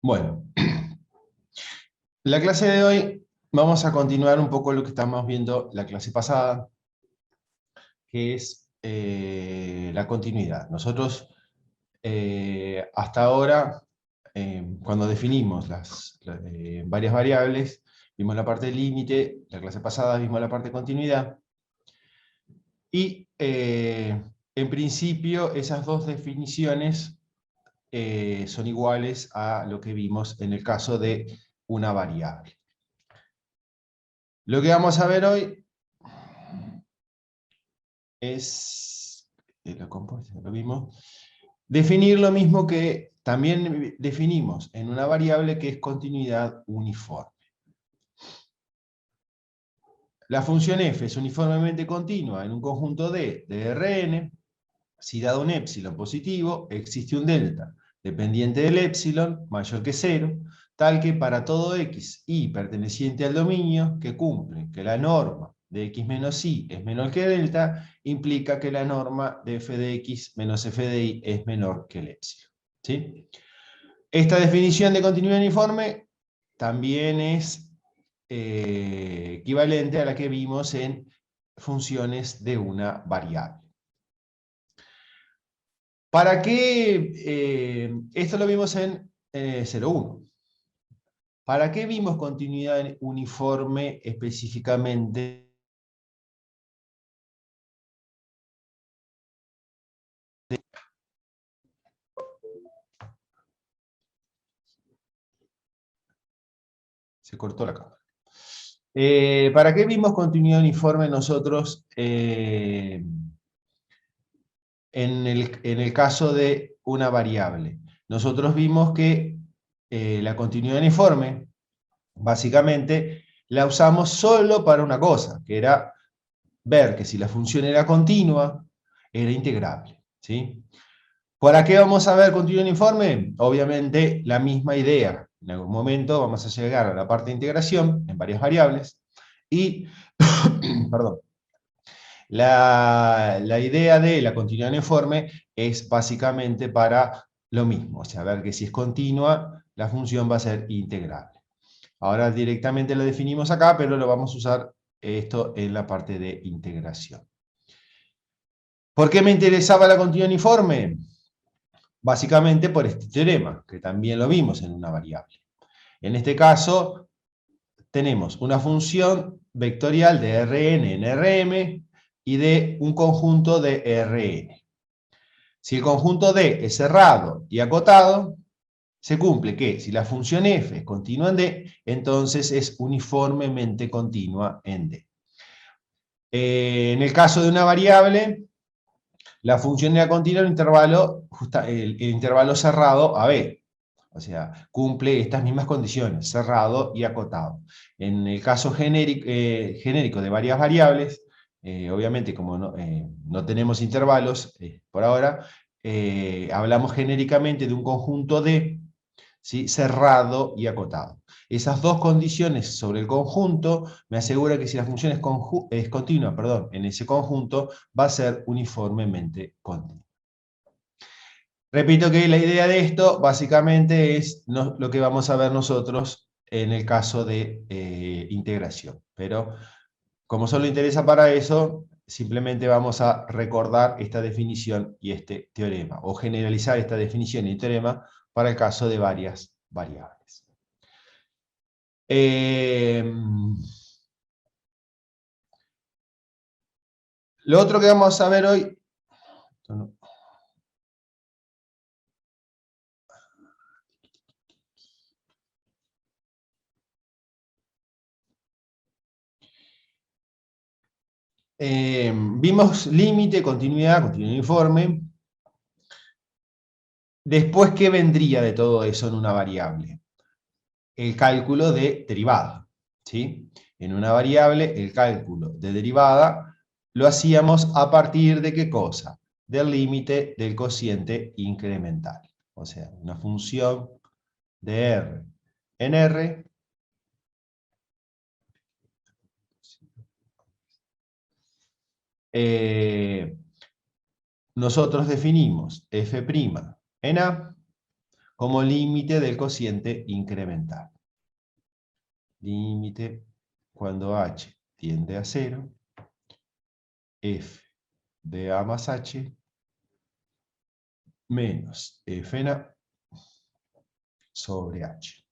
Bueno, la clase de hoy vamos a continuar un poco lo que estamos viendo la clase pasada, que es la continuidad. Nosotros hasta ahora, cuando definimos las varias variables, vimos la parte del límite, la clase pasada vimos la parte de continuidad, y en principio esas dos definiciones son iguales a lo que vimos en el caso de una variable. Lo que vamos a ver hoy es, lo vimos, definir lo mismo que también definimos en una variable, que es continuidad uniforme. La función f es uniformemente continua en un conjunto D de Rn, si dado un épsilon positivo, existe un delta dependiente del épsilon mayor que 0, tal que para todo x y perteneciente al dominio que cumple que la norma de x menos y es menor que delta, implica que la norma de f de x menos f de y es menor que el épsilon. ¿Sí? Esta definición de continuidad uniforme también es equivalente a la que vimos en funciones de una variable. ¿Para qué? Esto lo vimos en 0,1. ¿Para qué vimos continuidad uniforme específicamente? Se cortó la cámara. ¿Para qué vimos continuidad uniforme nosotros en el caso de una variable? Nosotros vimos que la continuidad uniforme, básicamente, la usamos solo para una cosa, que era ver que si la función era continua, era integrable. ¿Sí? ¿Para qué vamos a ver continuidad uniforme? Obviamente la misma idea. En algún momento vamos a llegar a la parte de integración en varias variables y, perdón, la idea de la continuidad uniforme es básicamente para lo mismo, o sea, ver que si es continua, la función va a ser integrable. Ahora directamente lo definimos acá, pero lo vamos a usar esto en la parte de integración. ¿Por qué me interesaba la continuidad uniforme? Básicamente por este teorema, que también lo vimos en una variable. En este caso, tenemos una función vectorial de Rn en Rm y de un conjunto de Rn. Si el conjunto D es cerrado y acotado, se cumple que si la función f es continua en D, entonces es uniformemente continua en D. En el caso de una variable, la función era continua en el intervalo cerrado a B. O sea, cumple estas mismas condiciones, cerrado y acotado. En el caso genérico de varias variables, obviamente como no tenemos intervalos por ahora, hablamos genéricamente de un conjunto D, ¿sí? Cerrado y acotado. Esas dos condiciones sobre el conjunto me aseguran que si la función es continua, en ese conjunto va a ser uniformemente continua. Repito que la idea de esto básicamente es lo que vamos a ver nosotros en el caso de integración. Pero como solo interesa para eso, simplemente vamos a recordar esta definición y este teorema, o generalizar esta definición y teorema para el caso de varias variables. Lo otro que vamos a ver hoy... Vimos límite, continuidad uniforme. Después, ¿qué vendría de todo eso en una variable? El cálculo de derivada. ¿Sí? En una variable, el cálculo de derivada lo hacíamos a partir de ¿qué cosa? Del límite del cociente incremental. O sea, una función de R en R nosotros definimos f' en A como límite del cociente incremental. Límite cuando h tiende a 0, f de a más h menos f en a sobre h.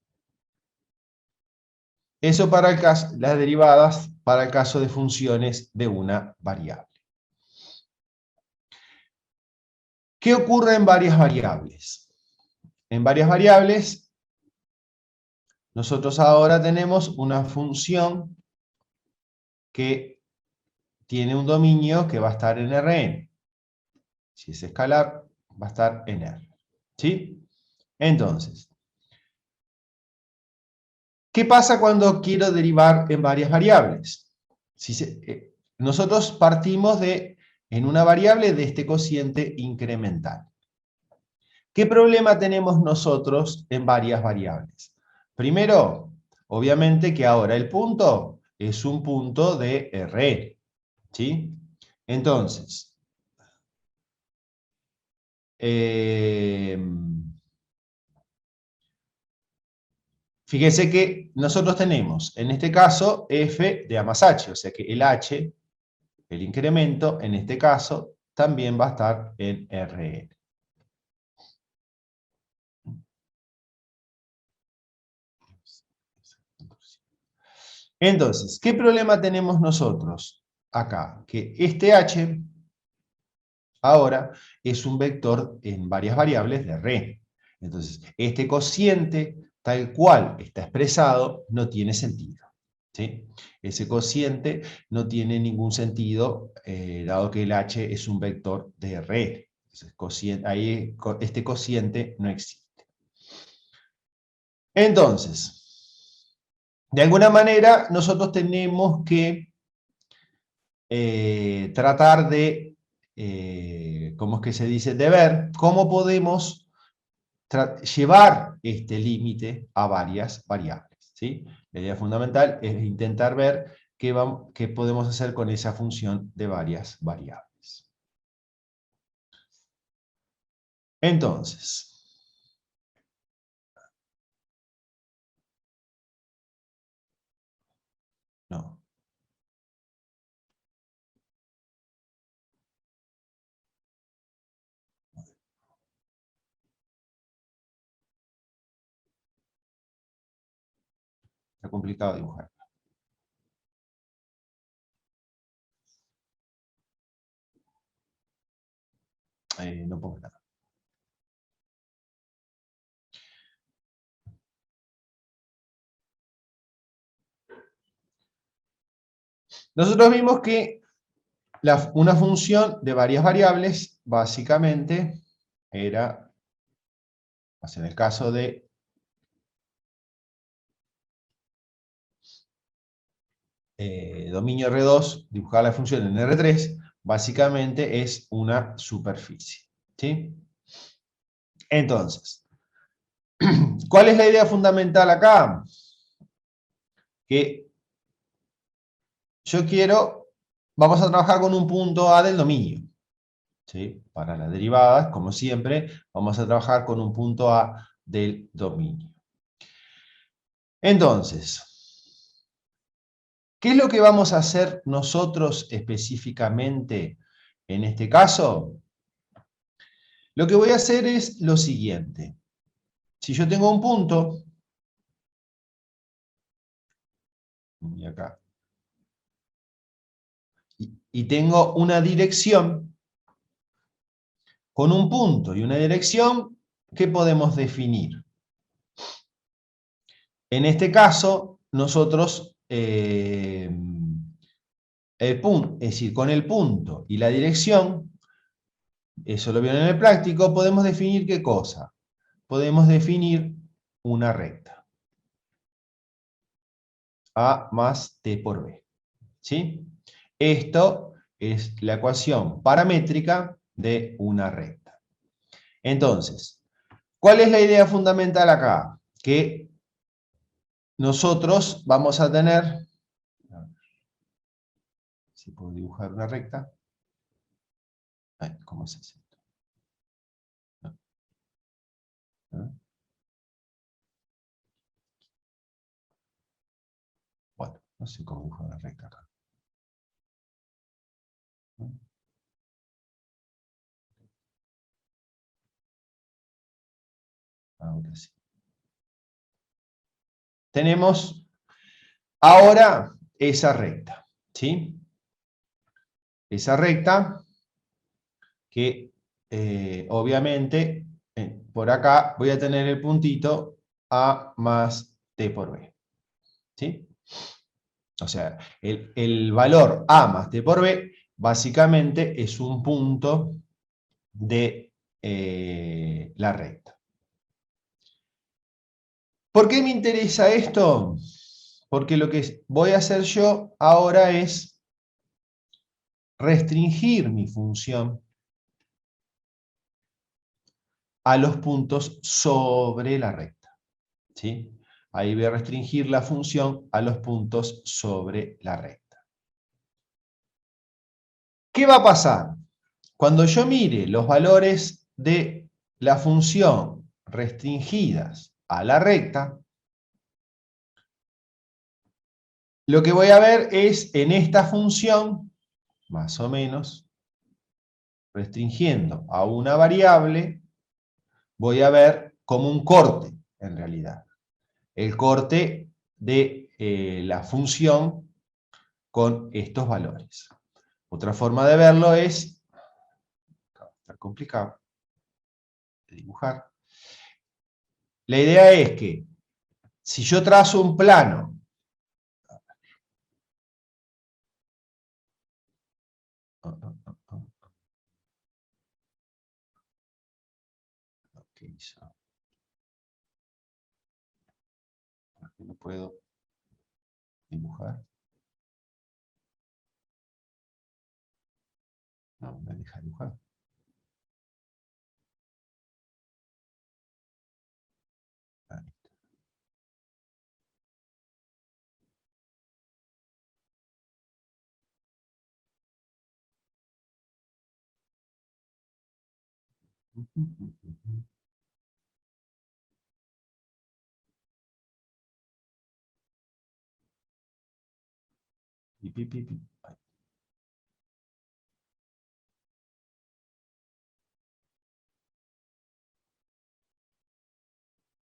Eso para el caso, las derivadas para el caso de funciones de una variable. ¿Qué ocurre en varias variables? En varias variables, nosotros ahora tenemos una función que tiene un dominio que va a estar en Rn. Si es escalar, va a estar en R. ¿Sí? Entonces, ¿qué pasa cuando quiero derivar en varias variables? Nosotros partimos en una variable de este cociente incremental. ¿Qué problema tenemos nosotros en varias variables? Primero, obviamente que ahora el punto es un punto de Rn. ¿Sí? Entonces, fíjense que nosotros tenemos, en este caso, f de a más h, o sea que el h, el incremento, en este caso, también va a estar en Rn. Entonces, ¿qué problema tenemos nosotros acá? Que este h ahora es un vector en varias variables de Rn. Entonces, este cociente, tal cual está expresado, no tiene sentido. ¿Sí? Ese cociente no tiene ningún sentido, dado que el h es un vector de Rn. Entonces, ahí este cociente no existe. Entonces, de alguna manera, nosotros tenemos que tratar de, ¿cómo es que se dice? De ver cómo podemos llevar este límite a varias variables. ¿Sí? La idea fundamental es intentar ver qué podemos hacer con esa función de varias variables. Entonces, no. Está complicado dibujar. No pongo nada. Nosotros vimos que una función de varias variables, básicamente, era, en el caso de dominio R2, dibujar la función en R3, básicamente es una superficie. ¿Sí? Entonces, ¿cuál es la idea fundamental acá? Que yo quiero, vamos a trabajar con un punto A del dominio. ¿Sí? Para las derivadas, como siempre, vamos a trabajar con un punto A del dominio. Entonces, ¿qué es lo que vamos a hacer nosotros específicamente en este caso? Lo que voy a hacer es lo siguiente. Si yo tengo un punto, y acá, y tengo una dirección, con un punto y una dirección, ¿qué podemos definir? En este caso, nosotros, el punto, es decir, con el punto y la dirección, eso lo vieron en el práctico, podemos definir ¿qué cosa? Podemos definir una recta. A más T por B. ¿Sí? Esto es la ecuación paramétrica de una recta. Entonces, ¿cuál es la idea fundamental acá? Que nosotros vamos a tener, a ver, si puedo dibujar una recta. Ay, ¿cómo se hace esto? ¿No? No sé cómo dibujar una recta acá. Ahora sí. Tenemos ahora esa recta, ¿sí? Esa recta que obviamente por acá voy a tener el puntito A más T por B, ¿sí? O sea, el valor A más T por B básicamente es un punto de la recta. ¿Por qué me interesa esto? Porque lo que voy a hacer yo ahora es restringir mi función a los puntos sobre la recta, ¿sí? Ahí voy a restringir la función a los puntos sobre la recta. ¿Qué va a pasar? Cuando yo mire los valores de la función restringidas a la recta, lo que voy a ver es en esta función, más o menos, restringiendo a una variable, voy a ver como un corte, en realidad. El corte de la función con estos valores. Otra forma de verlo es, está complicado de dibujar. La idea es que si yo trazo un plano, no puedo dibujar. No, me deja dibujar. Ahí está. Ahí.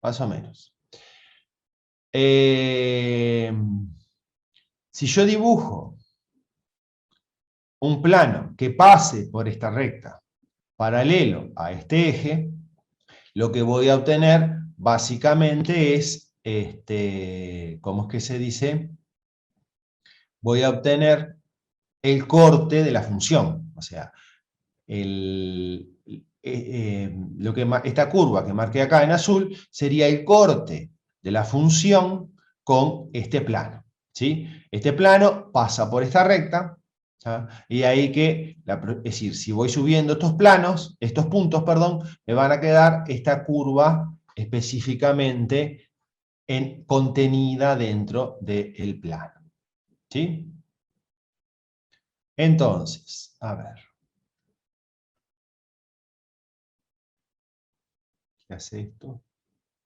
Más o menos. Si yo dibujo un plano que pase por esta recta paralelo a este eje, lo que voy a obtener básicamente es, ¿cómo es que se dice? Voy a obtener el corte de la función, o sea, esta curva que marqué acá en azul sería el corte de la función con este plano, ¿sí? Este plano pasa por esta recta, ¿sí? Y ahí que, es decir, si voy subiendo estos puntos, perdón, me van a quedar esta curva específicamente contenida dentro del plano, ¿sí? Entonces, a ver. ¿Qué hace esto?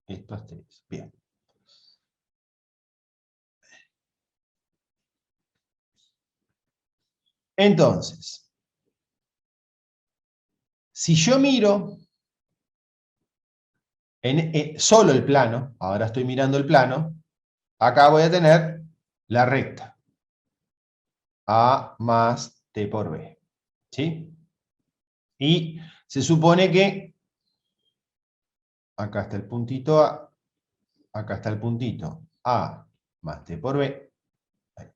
Esto hasta eso. Bien. Entonces, si yo miro solo el plano, ahora estoy mirando el plano, acá voy a tener la recta. A más T por B. ¿Sí? Y se supone que acá está el puntito A, acá está el puntito A más T por B. Ahí.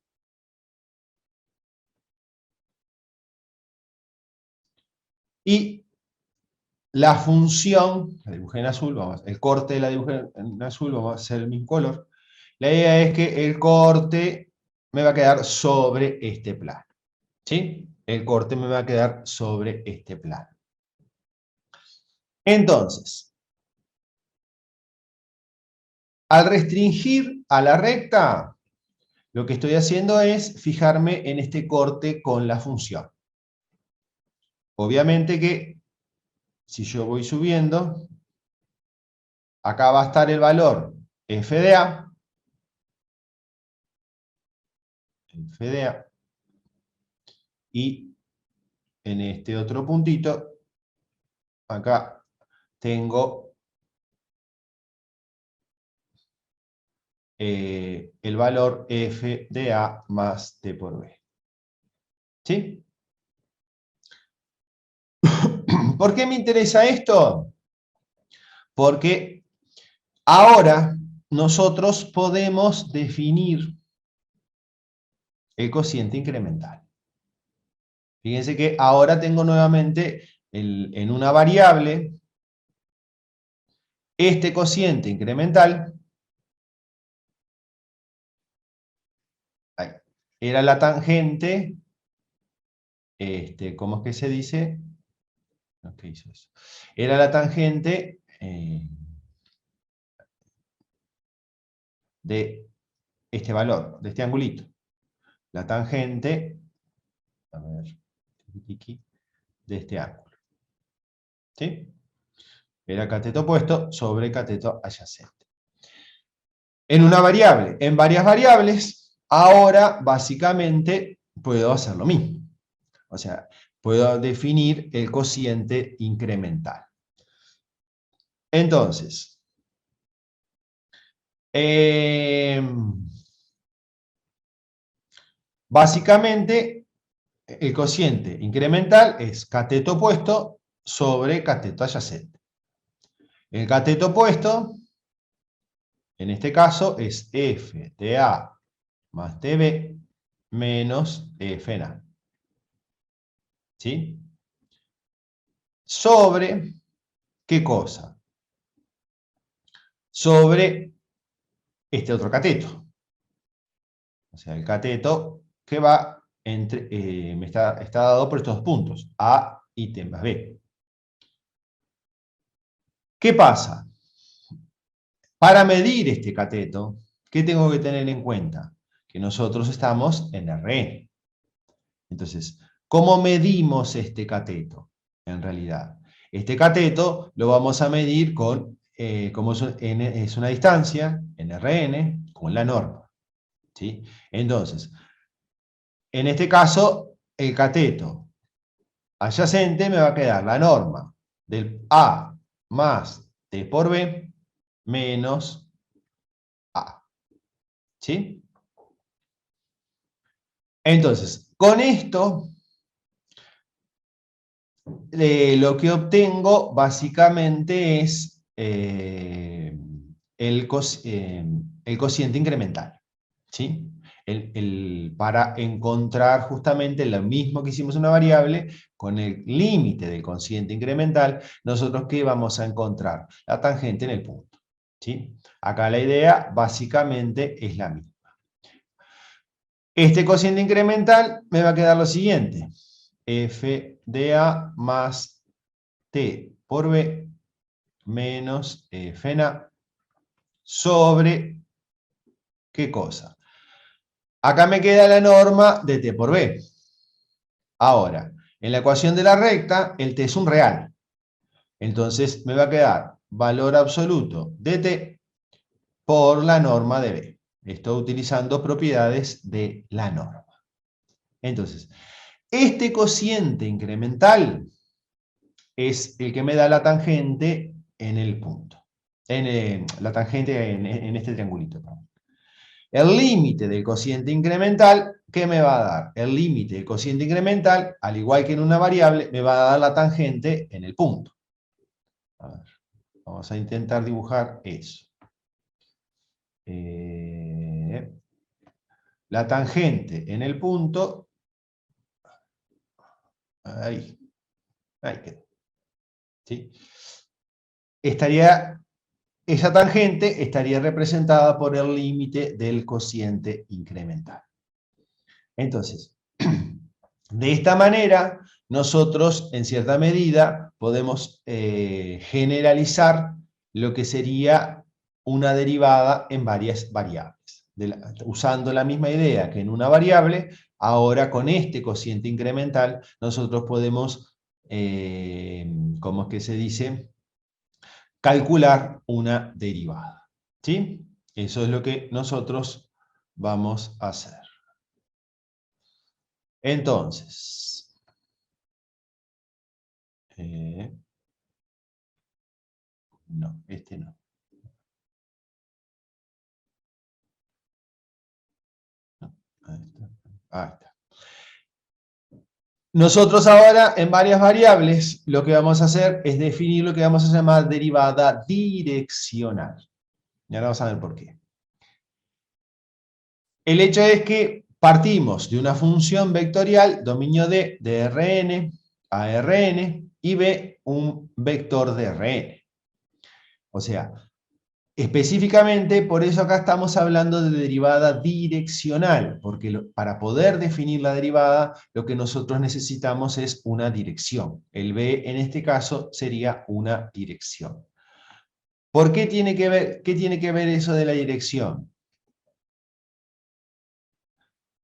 Y la función, la dibujé en azul, el corte de la dibujé en azul, vamos a hacer el mismo color. La idea es que el corte me va a quedar sobre este plano. ¿Sí? El corte me va a quedar sobre este plano. Entonces, al restringir a la recta, lo que estoy haciendo es fijarme en este corte con la función. Obviamente que si yo voy subiendo, acá va a estar el valor f de a, f de a. Y en este otro puntito, acá tengo el valor f de a más t por b. ¿Sí? ¿Por qué me interesa esto? Porque ahora nosotros podemos definir el cociente incremental. Fíjense que ahora tengo nuevamente en una variable este cociente incremental. Ahí, era la tangente, ¿cómo es que se dice? ¿Qué hizo eso? Era la tangente de este valor, de este angulito. La tangente, a ver, de este ángulo. ¿Sí? Era cateto opuesto sobre cateto adyacente. En una variable, en varias variables, ahora básicamente puedo hacer lo mismo. O sea, puedo definir el cociente incremental. Entonces, básicamente, el cociente incremental es cateto opuesto sobre cateto adyacente. El cateto opuesto, en este caso, es f de a más tb menos f en a. ¿Sí? Sobre, ¿qué cosa? Sobre este otro cateto. O sea, el cateto que va entre, está dado por estos dos puntos, A y T más B. ¿Qué pasa? Para medir este cateto, ¿qué tengo que tener en cuenta? Que nosotros estamos en Rn. Entonces, ¿cómo medimos este cateto? En realidad, este cateto lo vamos a medir con, como es una distancia, en Rn, con la norma. ¿Sí? Entonces, en este caso, el cateto adyacente me va a quedar la norma del A más T por B menos A. ¿Sí? Entonces, con esto, lo que obtengo básicamente es el cociente incremental. ¿Sí? Para encontrar justamente lo mismo que hicimos en una variable, con el límite del cociente incremental, nosotros ¿qué vamos a encontrar? La tangente en el punto. ¿Sí? Acá la idea básicamente es la misma. Este cociente incremental me va a quedar lo siguiente. F de A más T por B menos F en A sobre, ¿qué cosa? Acá me queda la norma de T por B. Ahora, en la ecuación de la recta, el T es un real. Entonces me va a quedar valor absoluto de T por la norma de B. Estoy utilizando propiedades de la norma. Entonces, este cociente incremental es el que me da la tangente en el punto. La tangente en este triangulito. El límite del cociente incremental, ¿qué me va a dar? El límite del cociente incremental, al igual que en una variable, me va a dar la tangente en el punto. A ver, vamos a intentar dibujar eso. La tangente en el punto, ahí quedó. ¿Sí? Esa tangente estaría representada por el límite del cociente incremental. Entonces, de esta manera, nosotros, en cierta medida, podemos generalizar lo que sería una derivada en varias variables. Usando la misma idea que en una variable, ahora con este cociente incremental, nosotros podemos, ¿cómo es que se dice? Calcular una derivada. ¿Sí? Eso es lo que nosotros vamos a hacer. Entonces, no, este no. Ahí está. Ahí está. Nosotros ahora, en varias variables, lo que vamos a hacer es definir lo que vamos a llamar derivada direccional. Y ahora vamos a ver por qué. El hecho es que partimos de una función vectorial, dominio D, de Rn a Rn, y B, un vector de Rn. O sea, específicamente, por eso acá estamos hablando de derivada direccional, porque para poder definir la derivada, lo que nosotros necesitamos es una dirección. El B, en este caso, sería una dirección. ¿Por qué tiene que ver eso de la dirección?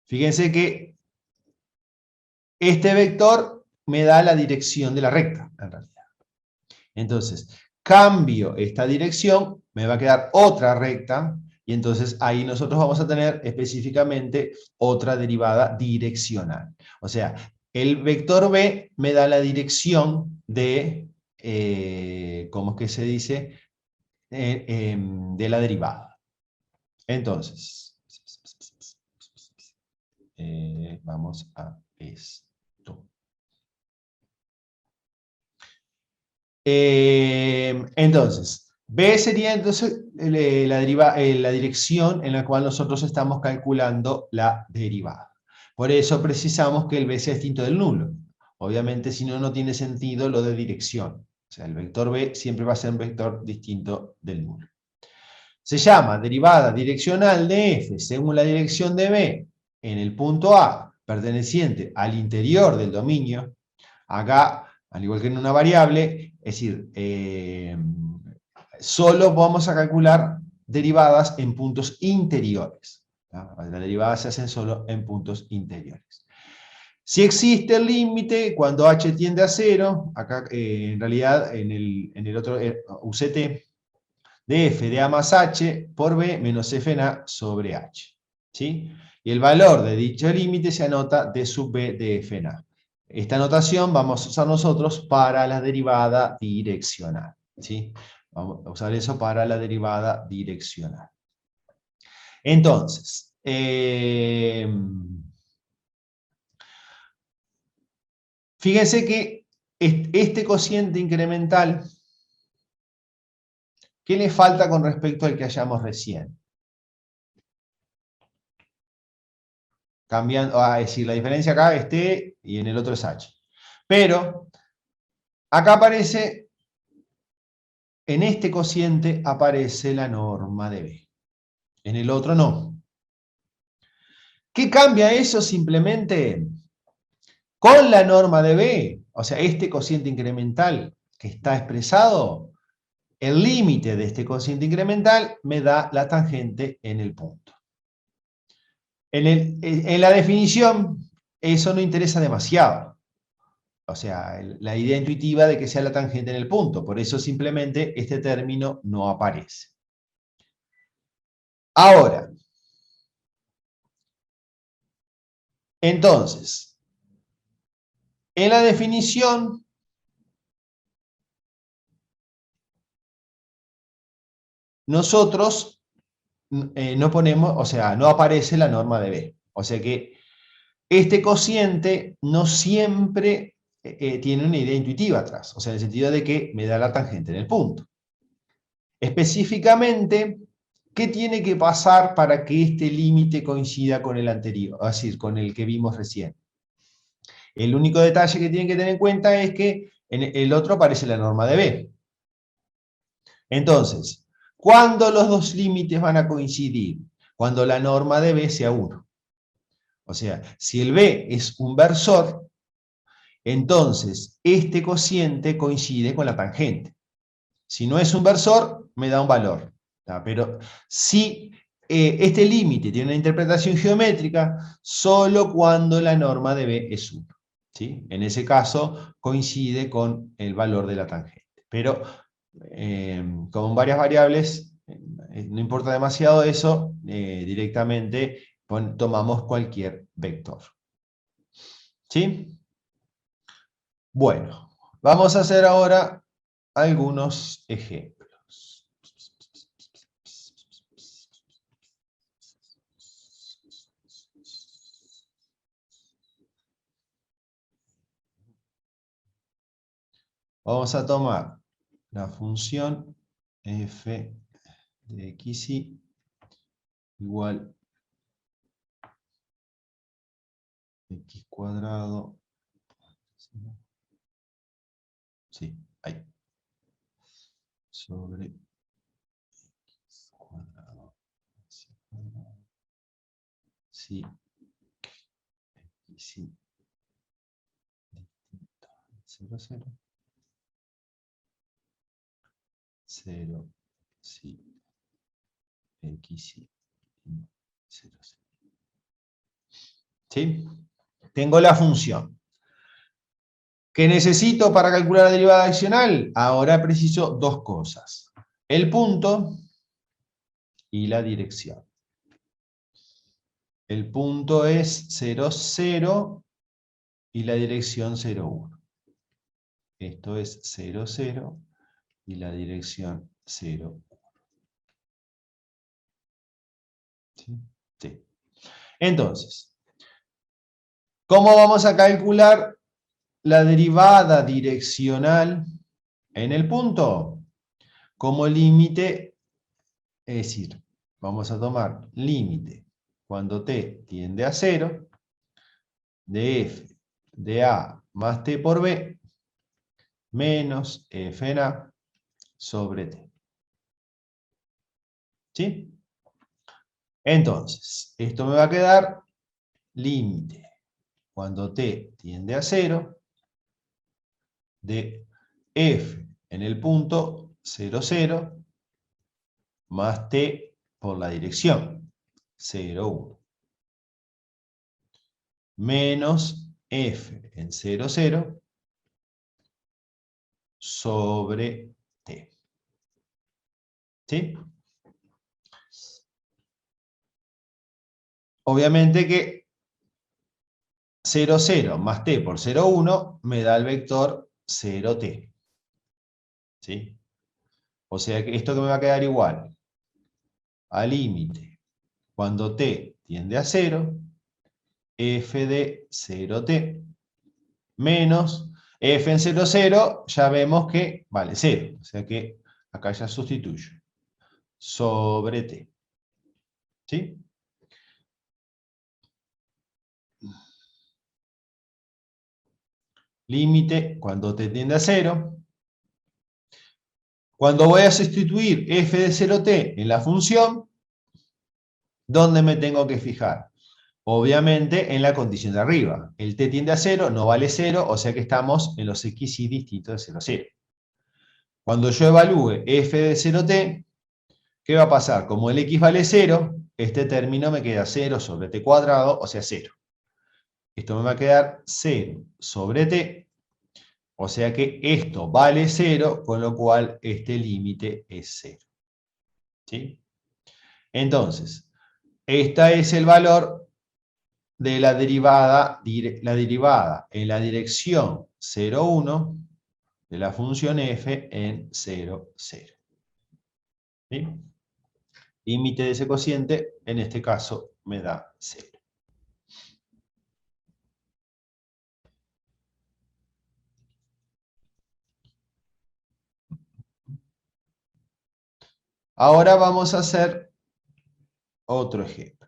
Fíjense que este vector me da la dirección de la recta, en realidad. Entonces, cambio esta dirección, me va a quedar otra recta, y entonces ahí nosotros vamos a tener específicamente otra derivada direccional. O sea, el vector B me da la dirección de, ¿cómo es que se dice? De la derivada. Entonces, vamos a esto. Entonces, B sería entonces la dirección en la cual nosotros estamos calculando la derivada. Por eso precisamos que el B sea distinto del nulo. Obviamente, si no, no tiene sentido lo de dirección. O sea, el vector B siempre va a ser un vector distinto del nulo. Se llama derivada direccional de f según la dirección de B en el punto A perteneciente al interior del dominio. Acá, al igual que en una variable, es decir, solo vamos a calcular derivadas en puntos interiores. ¿No? Las derivadas se hacen solo en puntos interiores. Si existe el límite cuando h tiende a 0, acá en realidad en el otro UCT, de f de a más h por b menos f en a sobre h. ¿Sí? Y el valor de dicho límite se anota d sub b de f en a. Esta notación vamos a usar nosotros para la derivada direccional. ¿Sí? Vamos a usar eso para la derivada direccional. Entonces, fíjense que este cociente incremental, ¿qué le falta con respecto al que hallamos recién? Cambiando, es decir, la diferencia acá es t y en el otro es h. Pero acá aparece, en este cociente aparece la norma de b. En el otro no. ¿Qué cambia eso? Simplemente con la norma de b, o sea, este cociente incremental que está expresado, el límite de este cociente incremental me da la tangente en el punto. En la definición, eso no interesa demasiado. O sea, la idea intuitiva de que sea la tangente en el punto. Por eso simplemente este término no aparece. Ahora, entonces, en la definición, nosotros no ponemos, o sea, no aparece la norma de B. O sea que este cociente no siempre tiene una idea intuitiva atrás. O sea, en el sentido de que me da la tangente en el punto. Específicamente, ¿qué tiene que pasar para que este límite coincida con el anterior? Es decir, con el que vimos recién. El único detalle que tienen que tener en cuenta es que en el otro aparece la norma de B. Entonces, ¿cuándo los dos límites van a coincidir? Cuando la norma de B sea 1. O sea, si el B es un versor, entonces este cociente coincide con la tangente. Si no es un versor, me da un valor. Pero si este límite tiene una interpretación geométrica, solo cuando la norma de B es 1. ¿Sí? En ese caso coincide con el valor de la tangente. Pero como en varias variables, no importa demasiado eso, directamente tomamos cualquier vector. ¿Sí? Bueno, vamos a hacer ahora algunos ejemplos. Vamos a tomar la función f de xy igual x cuadrado. Sí, ahí. Sobre x cuadrado. Sí, xy distinto a 0, 0. 0, sí, xy 0, 0. ¿Sí? Tengo la función. ¿Qué necesito para calcular la derivada adicional? Ahora preciso dos cosas. El punto y la dirección. El punto es 0, 0 y la dirección 0, 1. Esto es 0, 0 y la dirección 0, 1. ¿Sí? Sí. Entonces, ¿cómo vamos a calcular la derivada direccional en el punto? Como límite, es decir, vamos a tomar límite cuando t tiende a 0, de f de a más t por b, menos f en a sobre t. ¿Sí? Entonces, esto me va a quedar límite cuando t tiende a 0, de f en el punto 0, 0, más t por la dirección 0, 1. Menos f en 0, 0 sobre t. ¿Sí? Obviamente que 0, 0 más t por 0, 1 me da el vector 0t. ¿Sí? O sea que esto que me va a quedar igual a límite cuando t tiende a 0, f de 0t, menos f en 0, 0, ya vemos que vale 0. O sea que acá ya sustituyo. Sobre t. ¿Sí? Límite cuando t tiende a 0. Cuando voy a sustituir f de 0t en la función, ¿dónde me tengo que fijar? Obviamente en la condición de arriba. El t tiende a 0, no vale 0, o sea que estamos en los xy distintos de 0, 0. Cuando yo evalúe f de 0t, ¿qué va a pasar? Como el x vale 0, este término me queda 0 sobre t cuadrado, o sea 0. Esto me va a quedar 0 sobre t, o sea que esto vale 0, con lo cual este límite es 0. ¿Sí? Entonces, este es el valor de la derivada en la dirección 0, 1 de la función f en 0, 0. ¿Sí? Límite de ese cociente, en este caso, me da 0. Ahora vamos a hacer otro ejemplo.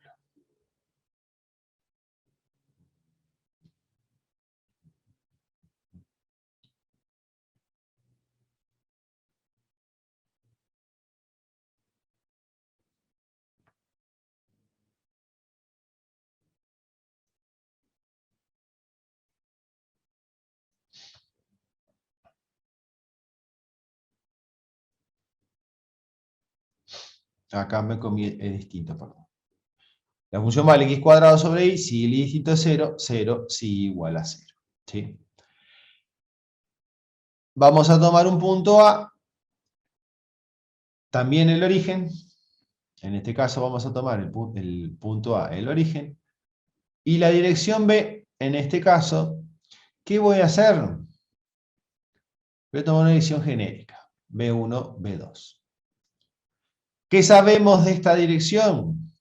Acá me comí el distinto, perdón. La función vale x cuadrado sobre y, si el y distinto es 0, 0, si igual a 0. ¿Sí? Vamos a tomar un punto A, también el origen. En este caso vamos a tomar el punto A, el origen. Y la dirección B en este caso, ¿qué voy a hacer? Voy a tomar una dirección genérica, B1, B2. ¿Qué sabemos de esta dirección?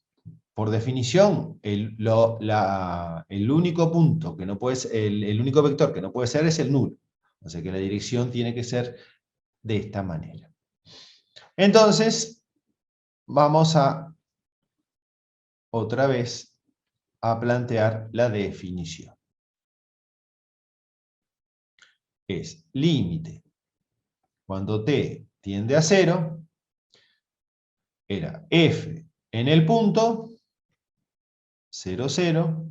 Por definición, el único punto que no puede ser, el único vector que no puede ser es el nulo. O sea que la dirección tiene que ser de esta manera. Entonces, vamos a, otra vez, a plantear la definición. Es límite. Cuando t tiende a 0, era f en el punto, 0, 0,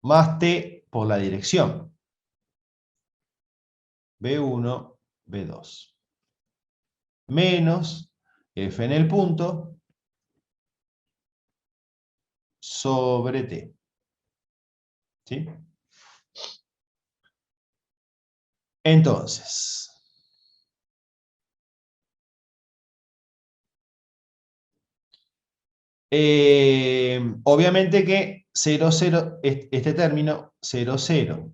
más t por la dirección, B1, B2, menos f en el punto sobre t. ¿Sí? Entonces, obviamente que 0, 0, este término 0, 0,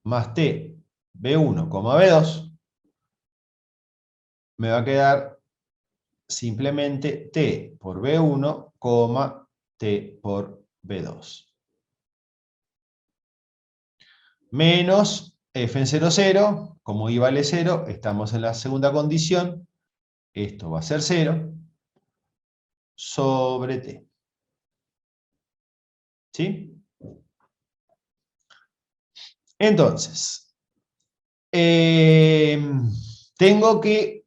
más t, B1, B2, me va a quedar simplemente t por B1, t por B2. Menos f en 0, 0, como i vale 0, estamos en la segunda condición, esto va a ser 0, sobre t. ¿Sí? Entonces, tengo que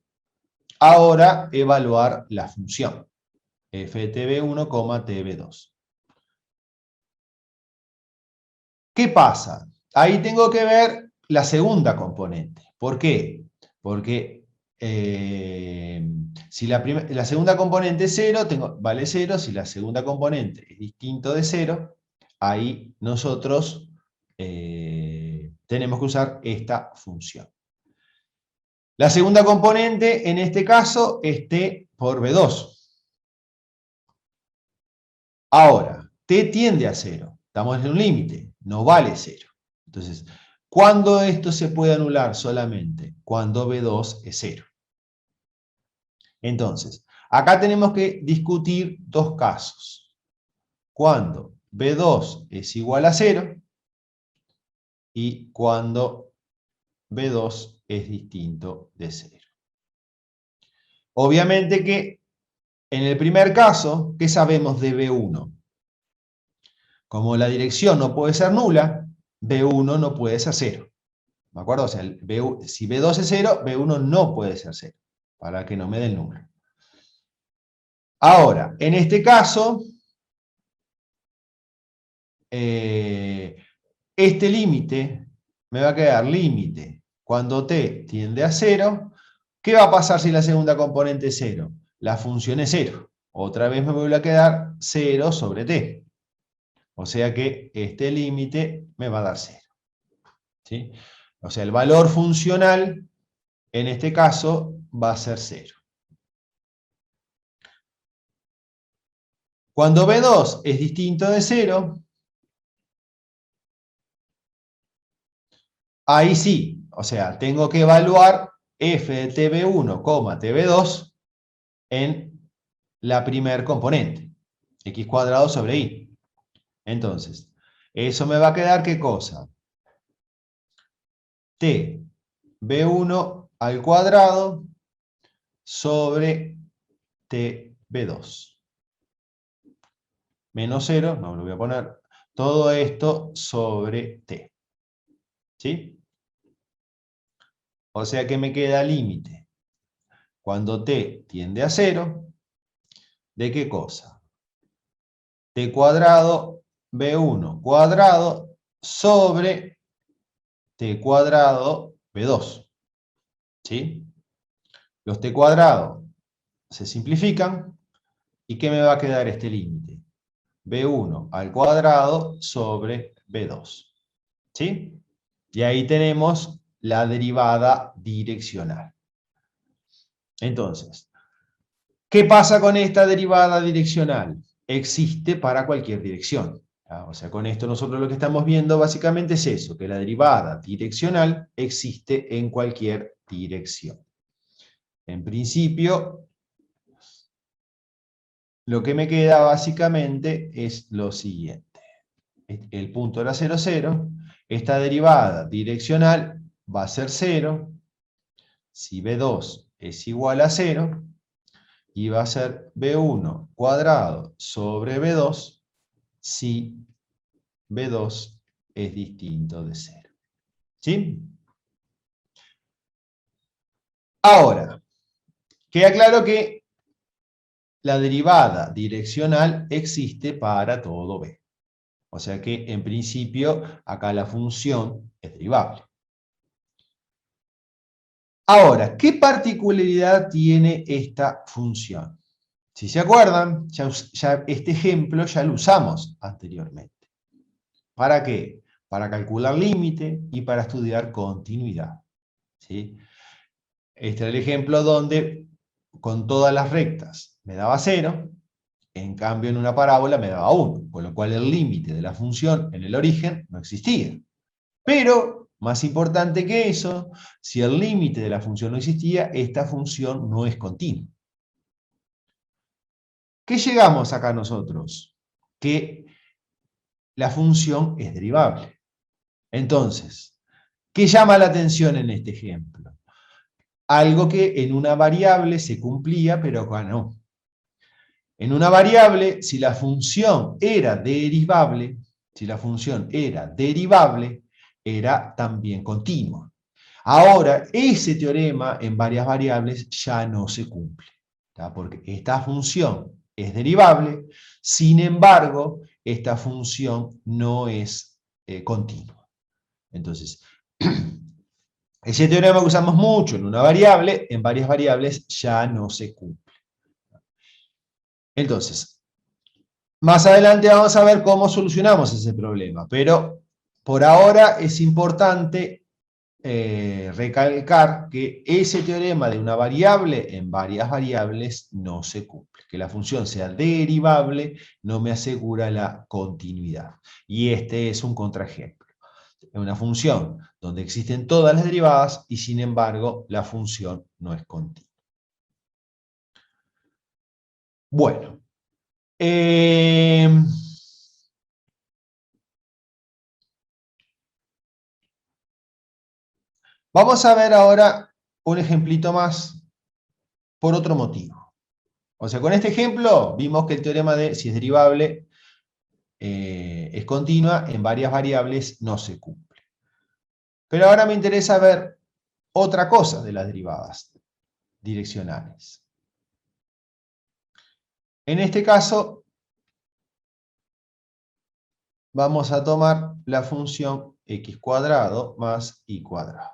ahora evaluar la función f de tb1, tb2. ¿Qué pasa? Ahí tengo que ver la segunda componente. ¿Por qué? Porque si la segunda componente es 0, vale 0. Si la segunda componente es distinto de 0, ahí nosotros tenemos que usar esta función. La segunda componente, en este caso, es t por b2. Ahora, t tiende a 0. Estamos en un límite, no vale 0. Entonces, ¿cuándo esto se puede anular solamente? Cuando b2 es 0. Entonces, acá tenemos que discutir dos casos. Cuando b2 es igual a 0 y cuando b2 es distinto de 0. Obviamente que en el primer caso, ¿qué sabemos de b1? Como la dirección no puede ser nula, b1 no puede ser 0. ¿De acuerdo? O sea, si b2 es 0, b1 no puede ser 0, para que no me dé el número. Ahora, en este caso, este límite me va a quedar límite cuando t tiende a 0. ¿Qué va a pasar si la segunda componente es 0? La función es 0. Otra vez me vuelve a quedar 0 sobre t. O sea que este límite me va a dar 0. ¿Sí? O sea, el valor funcional, en este caso, va a ser 0. Cuando B2 es distinto de 0, ahí sí, o sea, tengo que evaluar f de tb1, tb2 en la primer componente, x cuadrado sobre y. Entonces, eso me va a quedar, ¿qué cosa? T b1 al cuadrado sobre tb2. Menos 0, no lo voy a poner, todo esto sobre t. ¿Sí? O sea que me queda límite. Cuando t tiende a 0, ¿de qué cosa? T cuadrado b1 cuadrado sobre t cuadrado b2. ¿Sí? Los t cuadrados se simplifican. ¿Y qué me va a quedar este límite? b1 al cuadrado sobre b2. ¿Sí? Y ahí tenemos la derivada direccional. Entonces, ¿qué pasa con esta derivada direccional? Existe para cualquier dirección. O sea, con esto nosotros lo que estamos viendo básicamente es eso, que la derivada direccional existe en cualquier dirección. En principio, lo que me queda básicamente es lo siguiente. El punto era 0, 0. Esta derivada direccional va a ser 0 si B2 es igual a 0, y va a ser B1 cuadrado sobre B2 si B2 es distinto de 0. ¿Sí? Ahora, queda claro que la derivada direccional existe para todo B. O sea que, en principio, acá la función es derivable. Ahora, ¿qué particularidad tiene esta función? Si se acuerdan, ya este ejemplo ya lo usamos anteriormente. ¿Para qué? Para calcular límite y para estudiar continuidad. ¿Sí? Este era el ejemplo donde con todas las rectas me daba 0, en cambio en una parábola me daba 1, con lo cual el límite de la función en el origen no existía. Pero, más importante que eso, si el límite de la función no existía, esta función no es continua. ¿Qué llegamos acá nosotros? Que la función es derivable. Entonces, ¿qué llama la atención en este ejemplo? Algo que en una variable se cumplía, pero acá no. En una variable, si la función era derivable, era también continua. Ahora, ese teorema en varias variables ya no se cumple, ¿tá? Porque esta función es derivable, sin embargo, esta función no es continua. Entonces, ese teorema que usamos mucho en una variable, en varias variables ya no se cumple. Entonces, más adelante vamos a ver cómo solucionamos ese problema, pero por ahora es importante recalcar que ese teorema de una variable en varias variables no se cumple. Que la función sea derivable no me asegura la continuidad. Y este es un contraejemplo. Una función donde existen todas las derivadas y sin embargo la función no es continua. Bueno. Vamos a ver ahora un ejemplito más por otro motivo. O sea, con este ejemplo vimos que el teorema de si es derivable es continua, en varias variables no se cumple. Pero ahora me interesa ver otra cosa de las derivadas direccionales. En este caso, vamos a tomar la función x cuadrado más y cuadrado.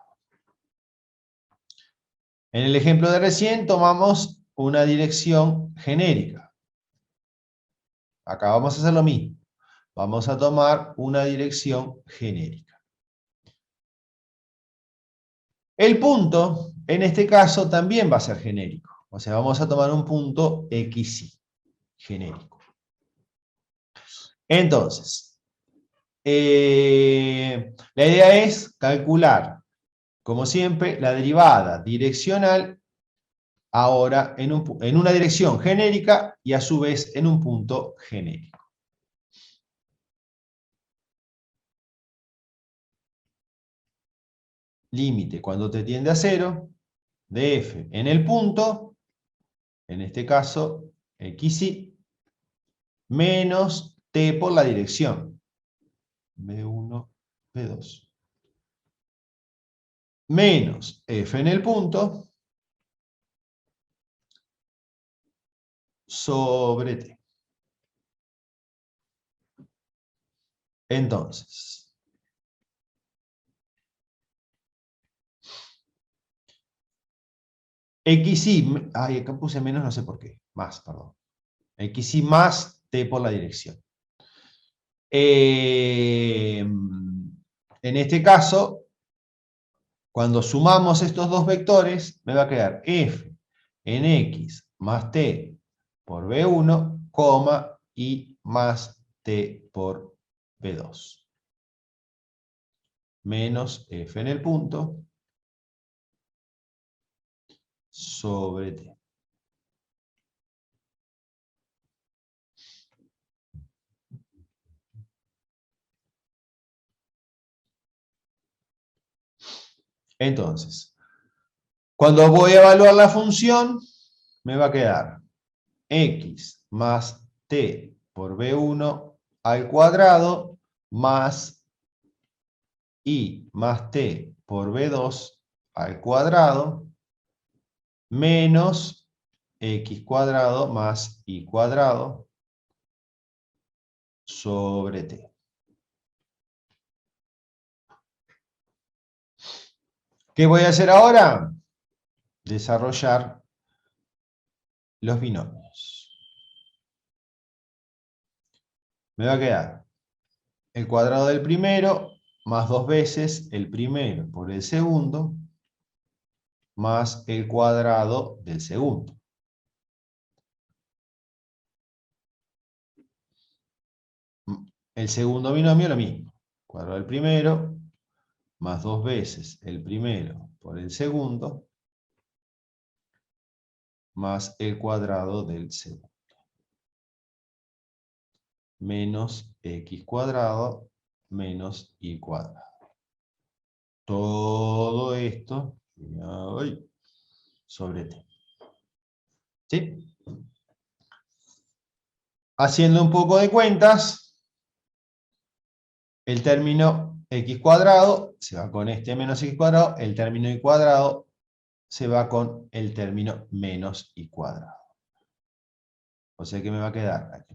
En el ejemplo de recién tomamos una dirección genérica. Acá vamos a hacer lo mismo. Vamos a tomar una dirección genérica. El punto, en este caso, también va a ser genérico. O sea, vamos a tomar un punto xy, genérico. Entonces, la idea es calcular, como siempre, la derivada direccional ahora en una dirección genérica y a su vez en un punto genérico. Límite cuando te tiende a 0 de f en el punto, en este caso xy, menos t por la dirección, b1, b2, menos f en el punto, sobre t. Entonces, xy, acá puse menos, no sé por qué, más, perdón. Xy más t por la dirección. En este caso, cuando sumamos estos dos vectores, me va a quedar f en x más t por b1, y más t por B2. Menos F en el punto sobre T. Entonces, cuando voy a evaluar la función, me va a quedar x más t por b1 al cuadrado más y más t por b2 al cuadrado menos x cuadrado más y cuadrado sobre t. ¿Qué voy a hacer ahora? Desarrollar los binomios. Me va a quedar el cuadrado del primero más 2 veces el primero por el segundo más el cuadrado del segundo. El segundo binomio lo mismo. Cuadrado del primero más 2 veces el primero por el segundo más el cuadrado del segundo. Menos x cuadrado menos y cuadrado. Todo esto sobre t. ¿Sí? Haciendo un poco de cuentas, el término x cuadrado se va con este menos x cuadrado, el término y cuadrado se va con el término menos y cuadrado. O sea que me va a quedar aquí.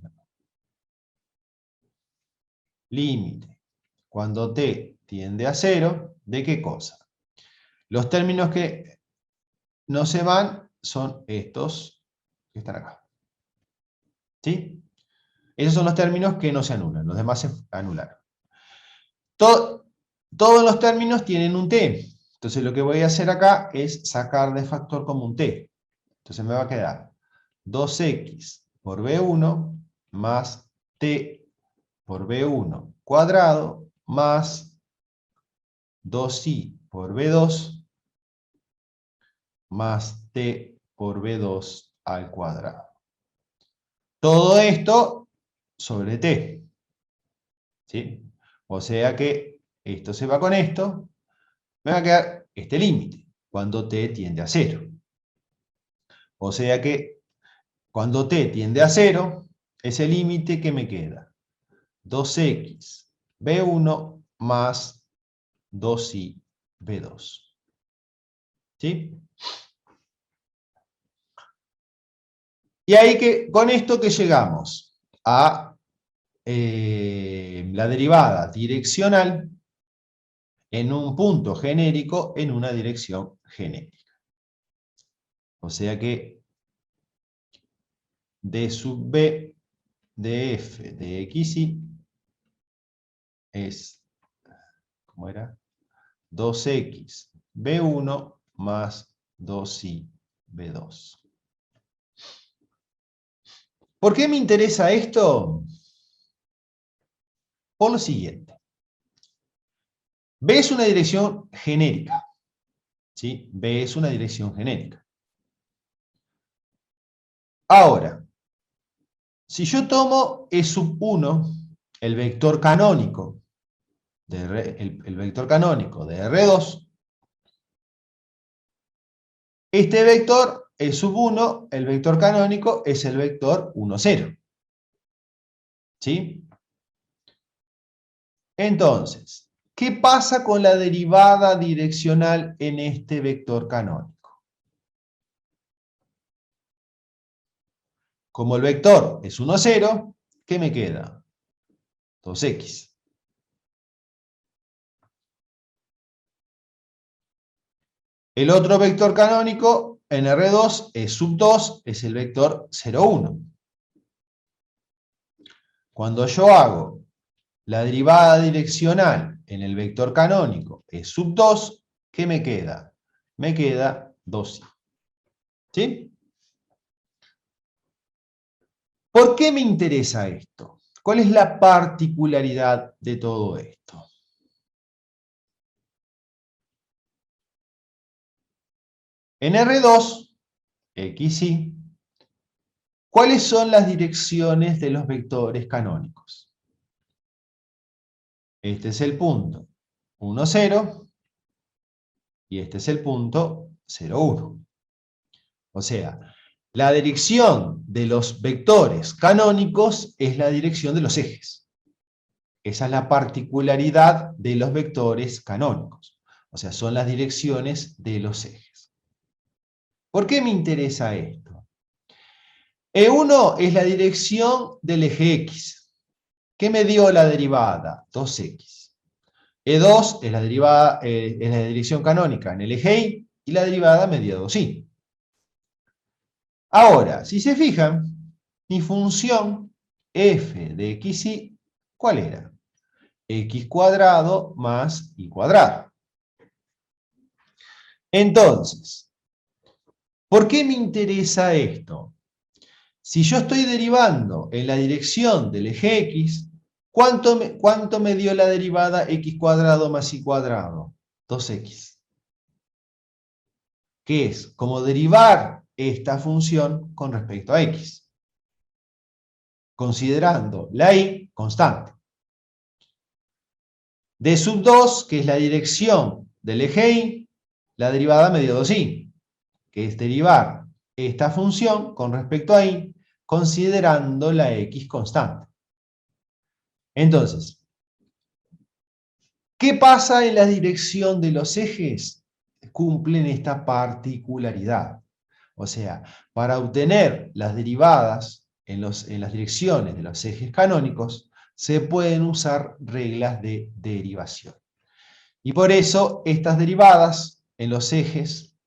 Límite. Cuando t tiende a 0, ¿de qué cosa? Los términos que no se van son estos que están acá. ¿Sí? Esos son los términos que no se anulan, los demás se anularon. Todos los términos tienen un t. Entonces lo que voy a hacer acá es sacar de factor como un t. Entonces me va a quedar 2x por b1 más t por b1 cuadrado más 2i por b2 más t por b2 al cuadrado. Todo esto sobre t. ¿Sí? O sea que esto se va con esto. Me va a quedar este límite, cuando t tiende a 0. O sea que cuando t tiende a 0, ese límite que me queda, 2x b1 más 2i b2. ¿Sí? Y ahí que, con esto que llegamos a la derivada direccional en un punto genérico en una dirección genérica. O sea que d sub b de f de xy es, ¿cómo era? 2x b1 más 2i b2. ¿Por qué me interesa esto? Por lo siguiente. B es una dirección genérica. ¿Sí? B es una dirección genérica. Ahora, si yo tomo E sub 1, el vector canónico el vector canónico de R2, este vector, E sub 1, el vector canónico, es el vector 1, 0. ¿Sí? Entonces, ¿qué pasa con la derivada direccional en este vector canónico? Como el vector es 1, 0, ¿qué me queda? 2x. El otro vector canónico en R2 es sub 2, es el vector 0, 1. Cuando yo hago la derivada direccional en el vector canónico es sub 2, ¿qué me queda? Me queda 2i. ¿Sí? ¿Por qué me interesa esto? ¿Cuál es la particularidad de todo esto? En R2, X, Y, ¿cuáles son las direcciones de los vectores canónicos? Este es el punto 1, 0, y este es el punto 0, 1. O sea, la dirección de los vectores canónicos es la dirección de los ejes. Esa es la particularidad de los vectores canónicos. O sea, son las direcciones de los ejes. ¿Por qué me interesa esto? E1 es la dirección del eje X. ¿Qué me dio la derivada? 2X. E2 es la derivada, es la dirección canónica en el eje Y, y la derivada me dio 2Y. Ahora, si se fijan, mi función f de xy, ¿cuál era? X cuadrado más y cuadrado. Entonces, ¿por qué me interesa esto? Si yo estoy derivando en la dirección del eje X, ¿cuánto me dio la derivada x cuadrado más y cuadrado? 2x. Que es como derivar esta función con respecto a x, considerando la y constante. D sub 2, que es la dirección del eje Y, la derivada me dio 2y, que es derivar esta función con respecto a y, considerando la x constante. Entonces, ¿qué pasa en la dirección de los ejes? Cumplen esta particularidad. O sea, para obtener las derivadas en las direcciones de los ejes canónicos, se pueden usar reglas de derivación. Y por eso estas derivadas en los ejes,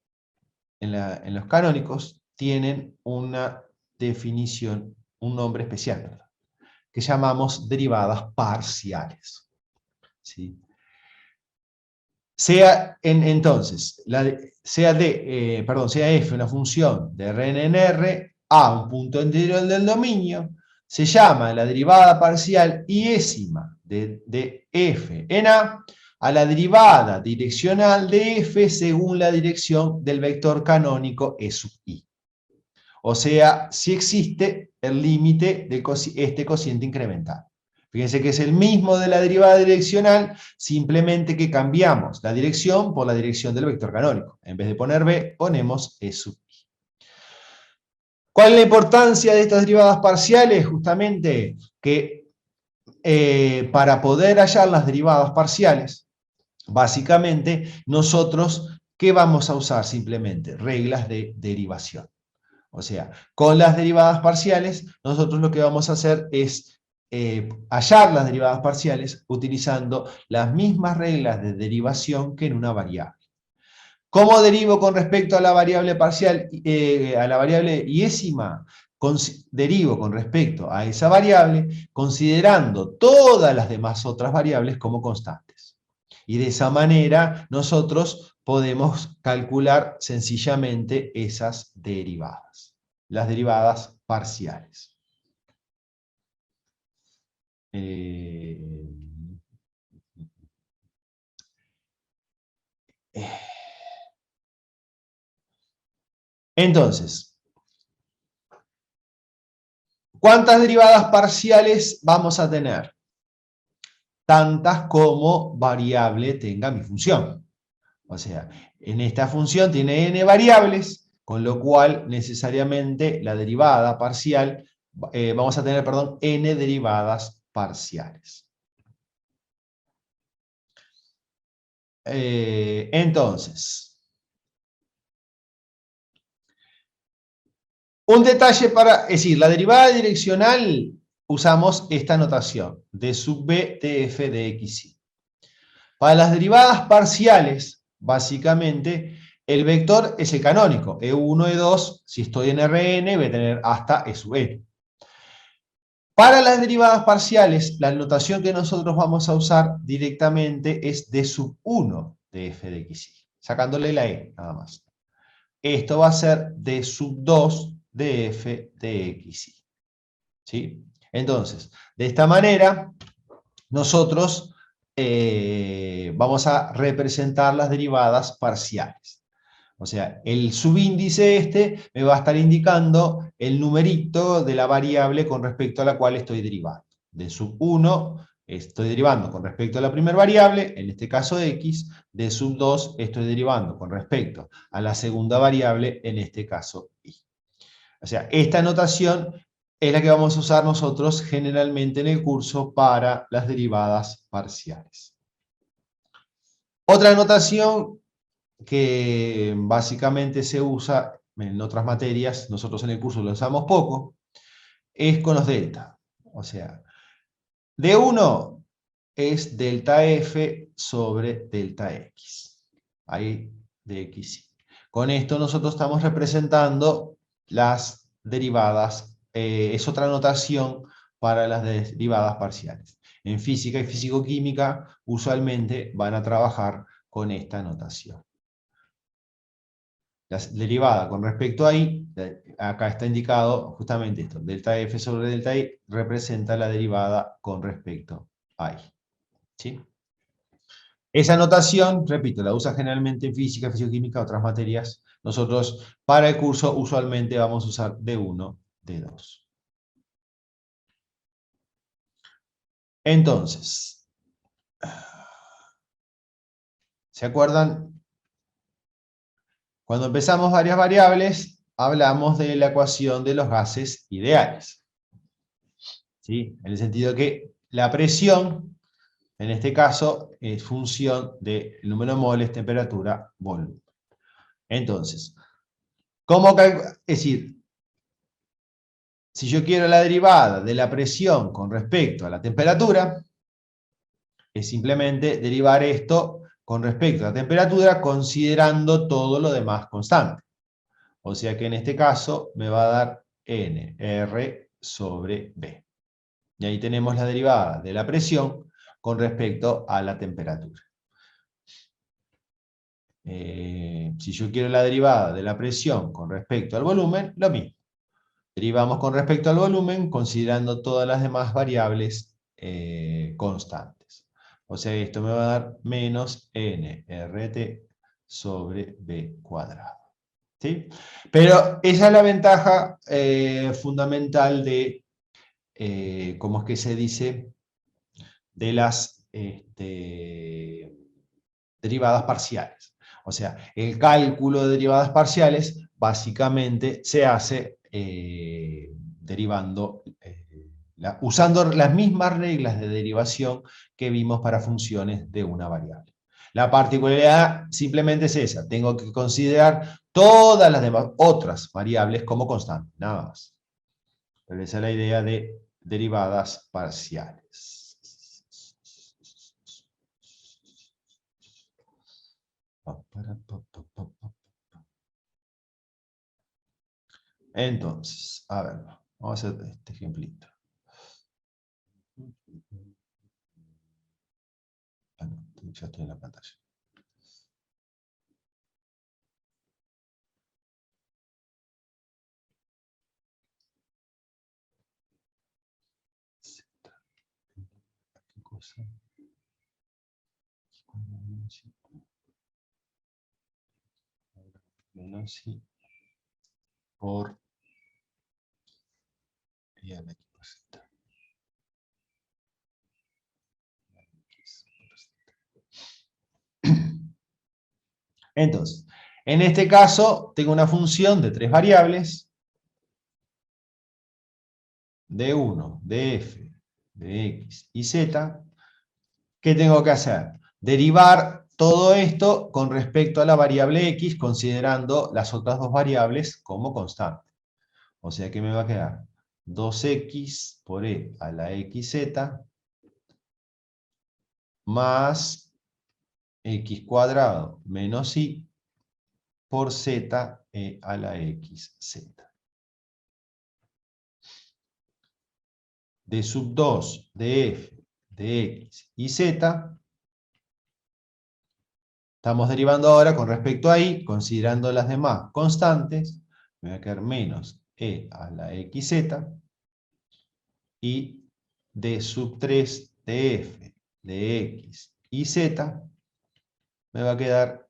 en los canónicos, tienen una definición, un nombre especial, ¿verdad?, que llamamos derivadas parciales. ¿Sí? Entonces, sea f una función de Rn en R, A un punto integral del dominio, se llama la derivada parcial iésima de f en a la derivada direccional de f según la dirección del vector canónico E sub i. O sea, si existe el límite de este cociente incremental. Fíjense que es el mismo de la derivada direccional, simplemente que cambiamos la dirección por la dirección del vector canónico. En vez de poner b, ponemos E sub i. ¿Cuál es la importancia de estas derivadas parciales? Justamente que para poder hallar las derivadas parciales, básicamente nosotros, ¿qué vamos a usar? Simplemente reglas de derivación. O sea, con las derivadas parciales, nosotros lo que vamos a hacer es hallar las derivadas parciales utilizando las mismas reglas de derivación que en una variable. ¿Cómo derivo con respecto a la variable parcial, a la variable iésima? Derivo con respecto a esa variable considerando todas las demás otras variables como constantes. Y de esa manera nosotros podemos calcular sencillamente esas derivadas, las derivadas parciales. Entonces, ¿cuántas derivadas parciales vamos a tener? Tantas como variable tenga mi función. O sea, en esta función tiene n variables, con lo cual necesariamente la derivada parcial, vamos a tener, perdón, n derivadas parciales. Entonces, un detalle es decir, la derivada direccional usamos esta notación, d sub b de f de xy. Para las derivadas parciales, básicamente, el vector es el canónico, E1, E2, si estoy en Rn, voy a tener hasta E sub n. Para las derivadas parciales, la notación que nosotros vamos a usar directamente es d sub 1 de f de xy, sacándole la e, nada más. Esto va a ser d sub 2 de f de xy. ¿Sí? Entonces, de esta manera, nosotros vamos a representar las derivadas parciales. O sea, el subíndice este me va a estar indicando el numerito de la variable con respecto a la cual estoy derivando. De sub 1 estoy derivando con respecto a la primera variable, en este caso x. De sub 2 estoy derivando con respecto a la segunda variable, en este caso y. O sea, esta notación es la que vamos a usar nosotros generalmente en el curso para las derivadas parciales. Otra notación que básicamente se usa en otras materias, nosotros en el curso lo usamos poco, es con los delta. O sea, D1 es delta F sobre delta X. Ahí de X. Con esto nosotros estamos representando las derivadas, es otra notación para las derivadas parciales. En física y físico-química usualmente van a trabajar con esta notación. La derivada con respecto a y, acá está indicado justamente esto, delta F sobre delta y representa la derivada con respecto a y. ¿Sí? Esa notación, repito, la usa generalmente en física, físico-química, otras materias. Nosotros para el curso usualmente vamos a usar D1, D2. Entonces, ¿se acuerdan? Cuando empezamos varias variables, hablamos de la ecuación de los gases ideales. ¿Sí? En el sentido que la presión, en este caso, es función del número de moles, temperatura, volumen. Entonces, ¿cómo calcular? Es decir, si yo quiero la derivada de la presión con respecto a la temperatura, es simplemente derivar esto con respecto a la temperatura considerando todo lo demás constante. O sea que en este caso me va a dar nR sobre B. Y ahí tenemos la derivada de la presión con respecto a la temperatura. Si yo quiero la derivada de la presión con respecto al volumen, lo mismo. Derivamos con respecto al volumen considerando todas las demás variables constantes. O sea, esto me va a dar menos nRT sobre B cuadrado. ¿Sí? Pero esa es la ventaja fundamental de, ¿cómo es que se dice? De las derivadas parciales. O sea, el cálculo de derivadas parciales básicamente se hace derivando, usando las mismas reglas de derivación que vimos para funciones de una variable. La particularidad simplemente es esa, tengo que considerar todas las demás otras variables como constantes, nada más. Pero esa es la idea de derivadas parciales. Entonces, a ver, vamos a hacer este ejemplito. Ya estoy en la pantalla. ¿Qué cosa? Menos si por y a la X por Z. Entonces, en este caso tengo una función de tres variables, D1, DF, DX y Z. ¿Qué tengo que hacer? Derivar todo esto con respecto a la variable X, considerando las otras dos variables como constantes. O sea que me va a quedar 2x por e a la xz más x cuadrado menos y por z e a la xz. De sub 2, de f, de x y z, estamos derivando ahora con respecto a y, considerando las demás constantes, me va a quedar menos e a la xz y d sub 3 de f de x y z me va a quedar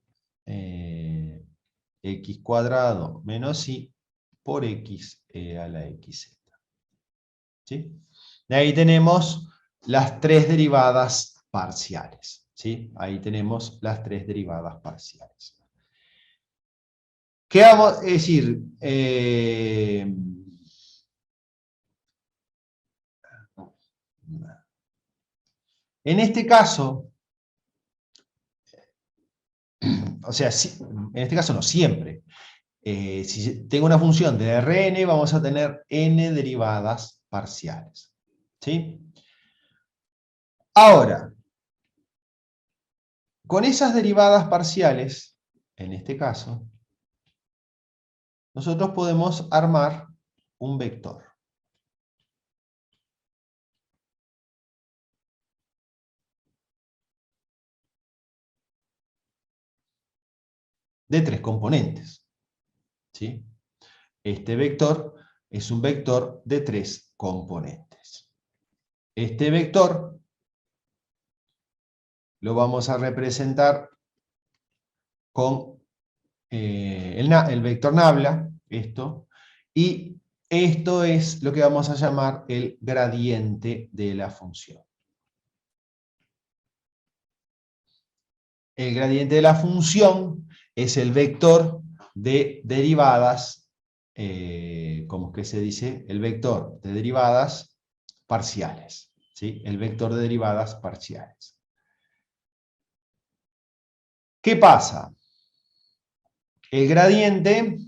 x cuadrado menos y por x a la xz. ¿Sí? De ahí tenemos las tres derivadas parciales. ¿Sí? Ahí tenemos las tres derivadas parciales. ¿Qué vamos a decir? En este caso, o sea, en este caso no siempre. Si tengo una función de Rn, vamos a tener n derivadas parciales. ¿Sí? Ahora, con esas derivadas parciales, en este caso, nosotros podemos armar un vector. De tres componentes. ¿Sí? Este vector es un vector de tres componentes. Este vector lo vamos a representar con el vector nabla, esto, y esto es lo que vamos a llamar el gradiente de la función. El gradiente de la función es el vector de derivadas, ¿cómo es que se dice? El vector de derivadas parciales. ¿Sí? El vector de derivadas parciales. ¿Qué pasa? El gradiente,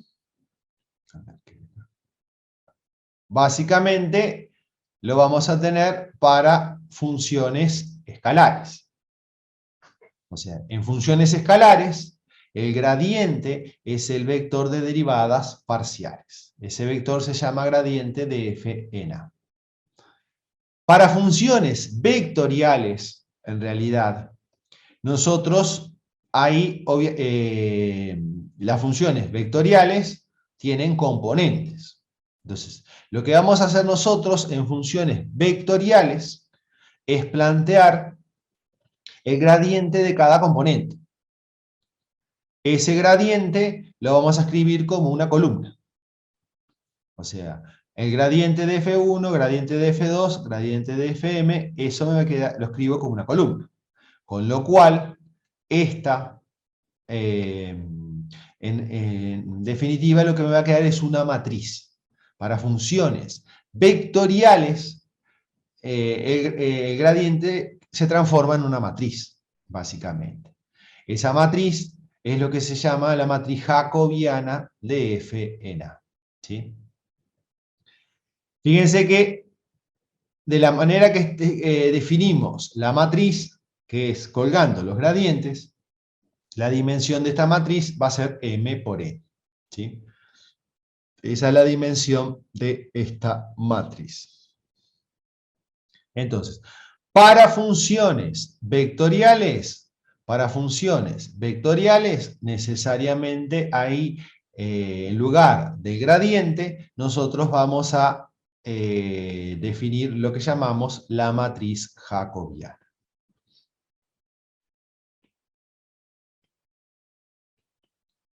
básicamente, lo vamos a tener para funciones escalares. O sea, en funciones escalares, el gradiente es el vector de derivadas parciales. Ese vector se llama gradiente de f en A. Para funciones vectoriales, en realidad, nosotros hay, las funciones vectoriales tienen componentes. Entonces, lo que vamos a hacer nosotros en funciones vectoriales es plantear el gradiente de cada componente. Ese gradiente lo vamos a escribir como una columna. O sea, el gradiente de F1, gradiente de F2, gradiente de Fm, eso lo escribo como una columna. Con lo cual, esta, en definitiva, lo que me va a quedar es una matriz. Para funciones vectoriales, el gradiente se transforma en una matriz, básicamente. Esa matriz es lo que se llama la matriz jacobiana de F en A. ¿Sí? Fíjense que de la manera que definimos la matriz, que es colgando los gradientes, la dimensión de esta matriz va a ser m por n. ¿Sí? Esa es la dimensión de esta matriz. Entonces, para funciones vectoriales, necesariamente ahí, en lugar del gradiente, nosotros vamos a definir lo que llamamos la matriz jacobiana.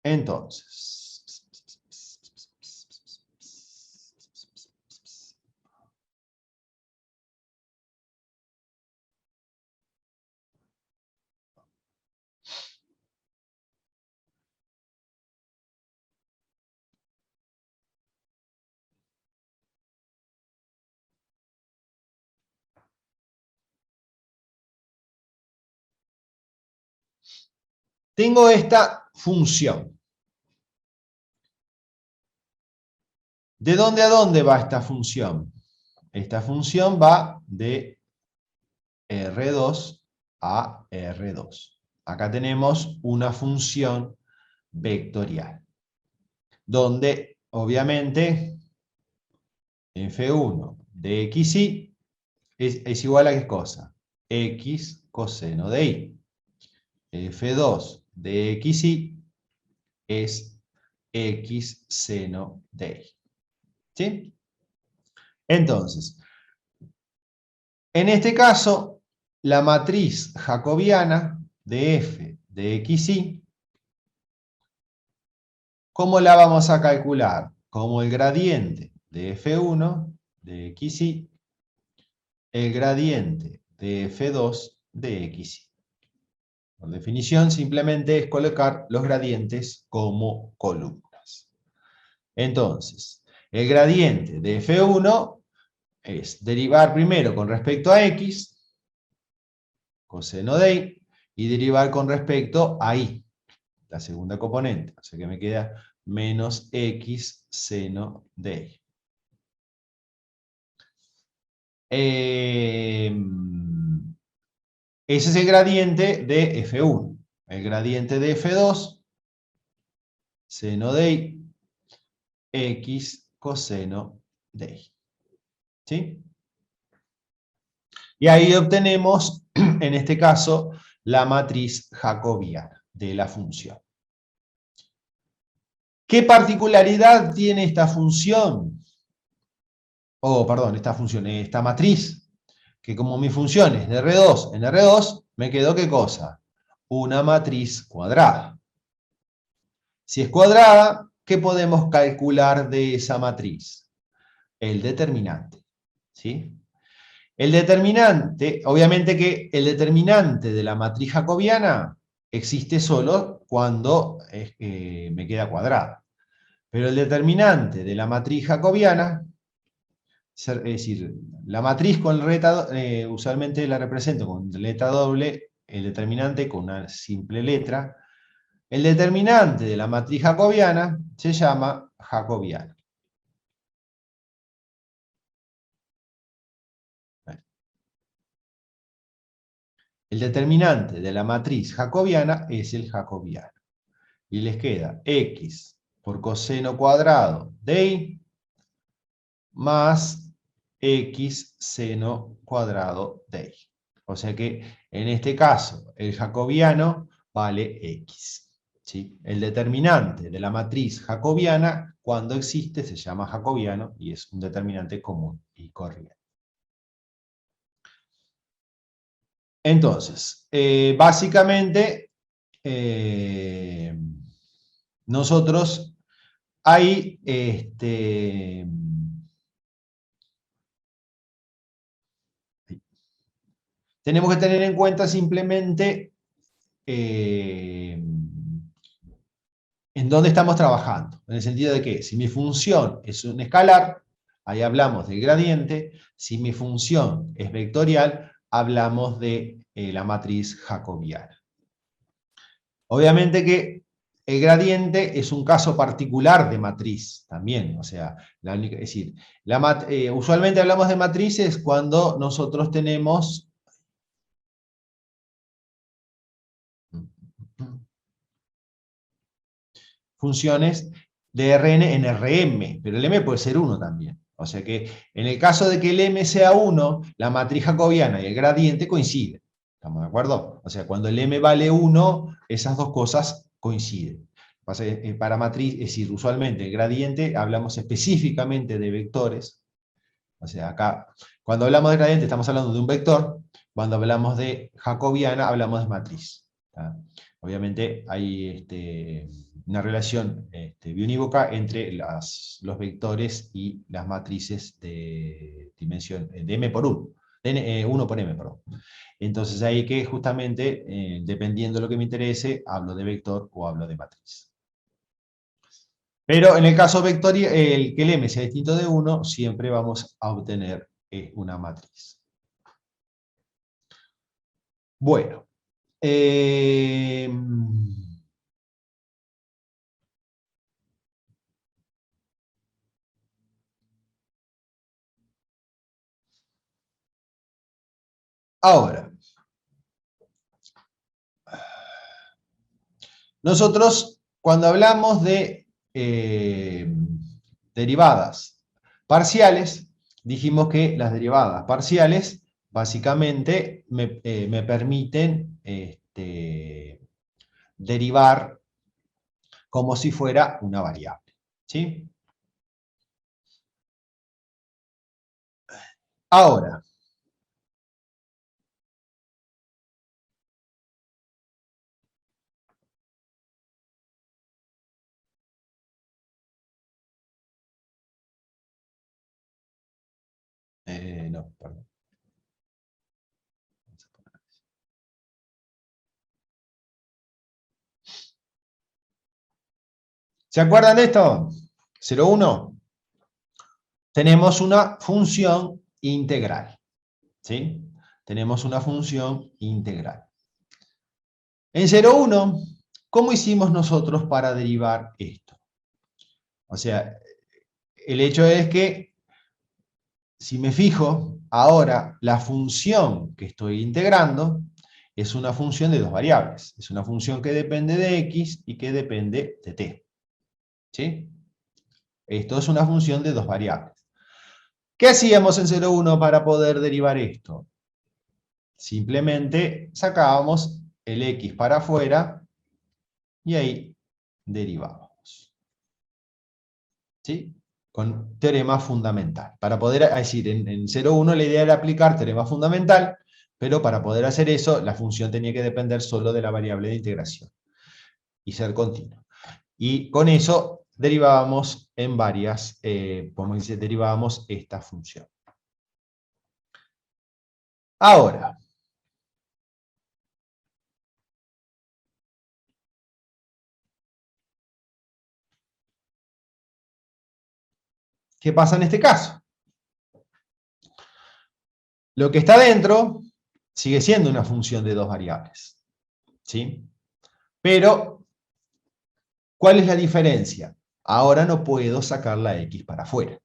Entonces, tengo esta función. ¿De dónde a dónde va esta función? Esta función va de R2 a R2. Acá tenemos una función vectorial, donde obviamente f1 de xy es igual a ¿qué cosa? X coseno de y. f2 de xy es x seno de y. ¿Sí? Entonces, En este caso, la matriz jacobiana de f de xy, ¿cómo la vamos a calcular? Como el gradiente de f1 de xy, el gradiente de f2 de xy. Por definición, simplemente es colocar los gradientes como columnas. Entonces, el gradiente de f1 es derivar primero con respecto a x, coseno de y, y derivar con respecto a y, la segunda componente. O sea que me queda menos x seno de y. Ese es el gradiente de f1. El gradiente de f2, seno de y, x coseno de y. ¿Sí? Y ahí obtenemos, en este caso, la matriz jacobiana de la función. ¿Qué particularidad tiene esta función? Perdón, esta matriz. Que como mi función es de R2 en R2, me quedó ¿qué cosa? Una matriz cuadrada. Si es cuadrada, ¿qué podemos calcular de esa matriz? El determinante. ¿Sí? El determinante, obviamente que el determinante de la matriz jacobiana existe solo cuando me queda cuadrada. Pero el determinante de la matriz jacobiana, es decir, la matriz con letra, usualmente la represento con letra doble, el determinante con una simple letra. El determinante de la matriz jacobiana se llama jacobiana. El determinante de la matriz jacobiana es el jacobiano. Y les queda x por coseno cuadrado de y más x seno cuadrado de y. O sea que en este caso el jacobiano vale x. ¿Sí? El determinante de la matriz jacobiana, cuando existe, se llama jacobiano y es un determinante común y corriente. Entonces, básicamente, nosotros ahí tenemos que tener en cuenta simplemente en dónde estamos trabajando. En el sentido de que si mi función es un escalar, ahí hablamos del gradiente. Si mi función es vectorial, hablamos de la matriz jacobiana. Obviamente que el gradiente es un caso particular de matriz también, o sea, es decir, usualmente hablamos de matrices cuando nosotros tenemos funciones de Rn en Rm, pero el m puede ser 1 también. O sea que en el caso de que el m sea 1, la matriz jacobiana y el gradiente coinciden. ¿Estamos de acuerdo? O sea, cuando el m vale 1, esas dos cosas coinciden. Para matriz, es decir, usualmente el gradiente hablamos específicamente de vectores. O sea, acá, cuando hablamos de gradiente estamos hablando de un vector. Cuando hablamos de jacobiana hablamos de matriz. ¿Tá? Obviamente hay una relación biunívoca entre los vectores y las matrices de dimensión de m por 1. 1 por m, perdón. Entonces ahí que justamente, dependiendo de lo que me interese, hablo de vector o hablo de matriz. Pero en el caso vectorial, que el m sea distinto de 1, siempre vamos a obtener una matriz. Bueno. Ahora, nosotros cuando hablamos de derivadas parciales, dijimos que las derivadas parciales básicamente me permiten derivar como si fuera una variable. ¿Sí? Ahora, No, perdón. ¿Se acuerdan de esto? 0,1. Tenemos una función integral. ¿Sí? Tenemos una función integral. En 0,1, ¿cómo hicimos nosotros para derivar esto? O sea, el hecho es que, si me fijo, ahora la función que estoy integrando es una función de dos variables. Es una función que depende de x y que depende de t. ¿Sí? Esto es una función de dos variables. ¿Qué hacíamos en 0,1 para poder derivar esto? Simplemente sacábamos el x para afuera y ahí derivábamos. ¿Sí? Con teorema fundamental. Para poder, es decir, en 0,1 la idea era aplicar teorema fundamental, pero para poder hacer eso, la función tenía que depender solo de la variable de integración y ser continua. Y con eso derivábamos en varias, como dice, derivábamos esta función. Ahora, ¿qué pasa en este caso? Lo que está dentro sigue siendo una función de dos variables. ¿Sí? Pero, ¿cuál es la diferencia? Ahora no puedo sacar la x para afuera.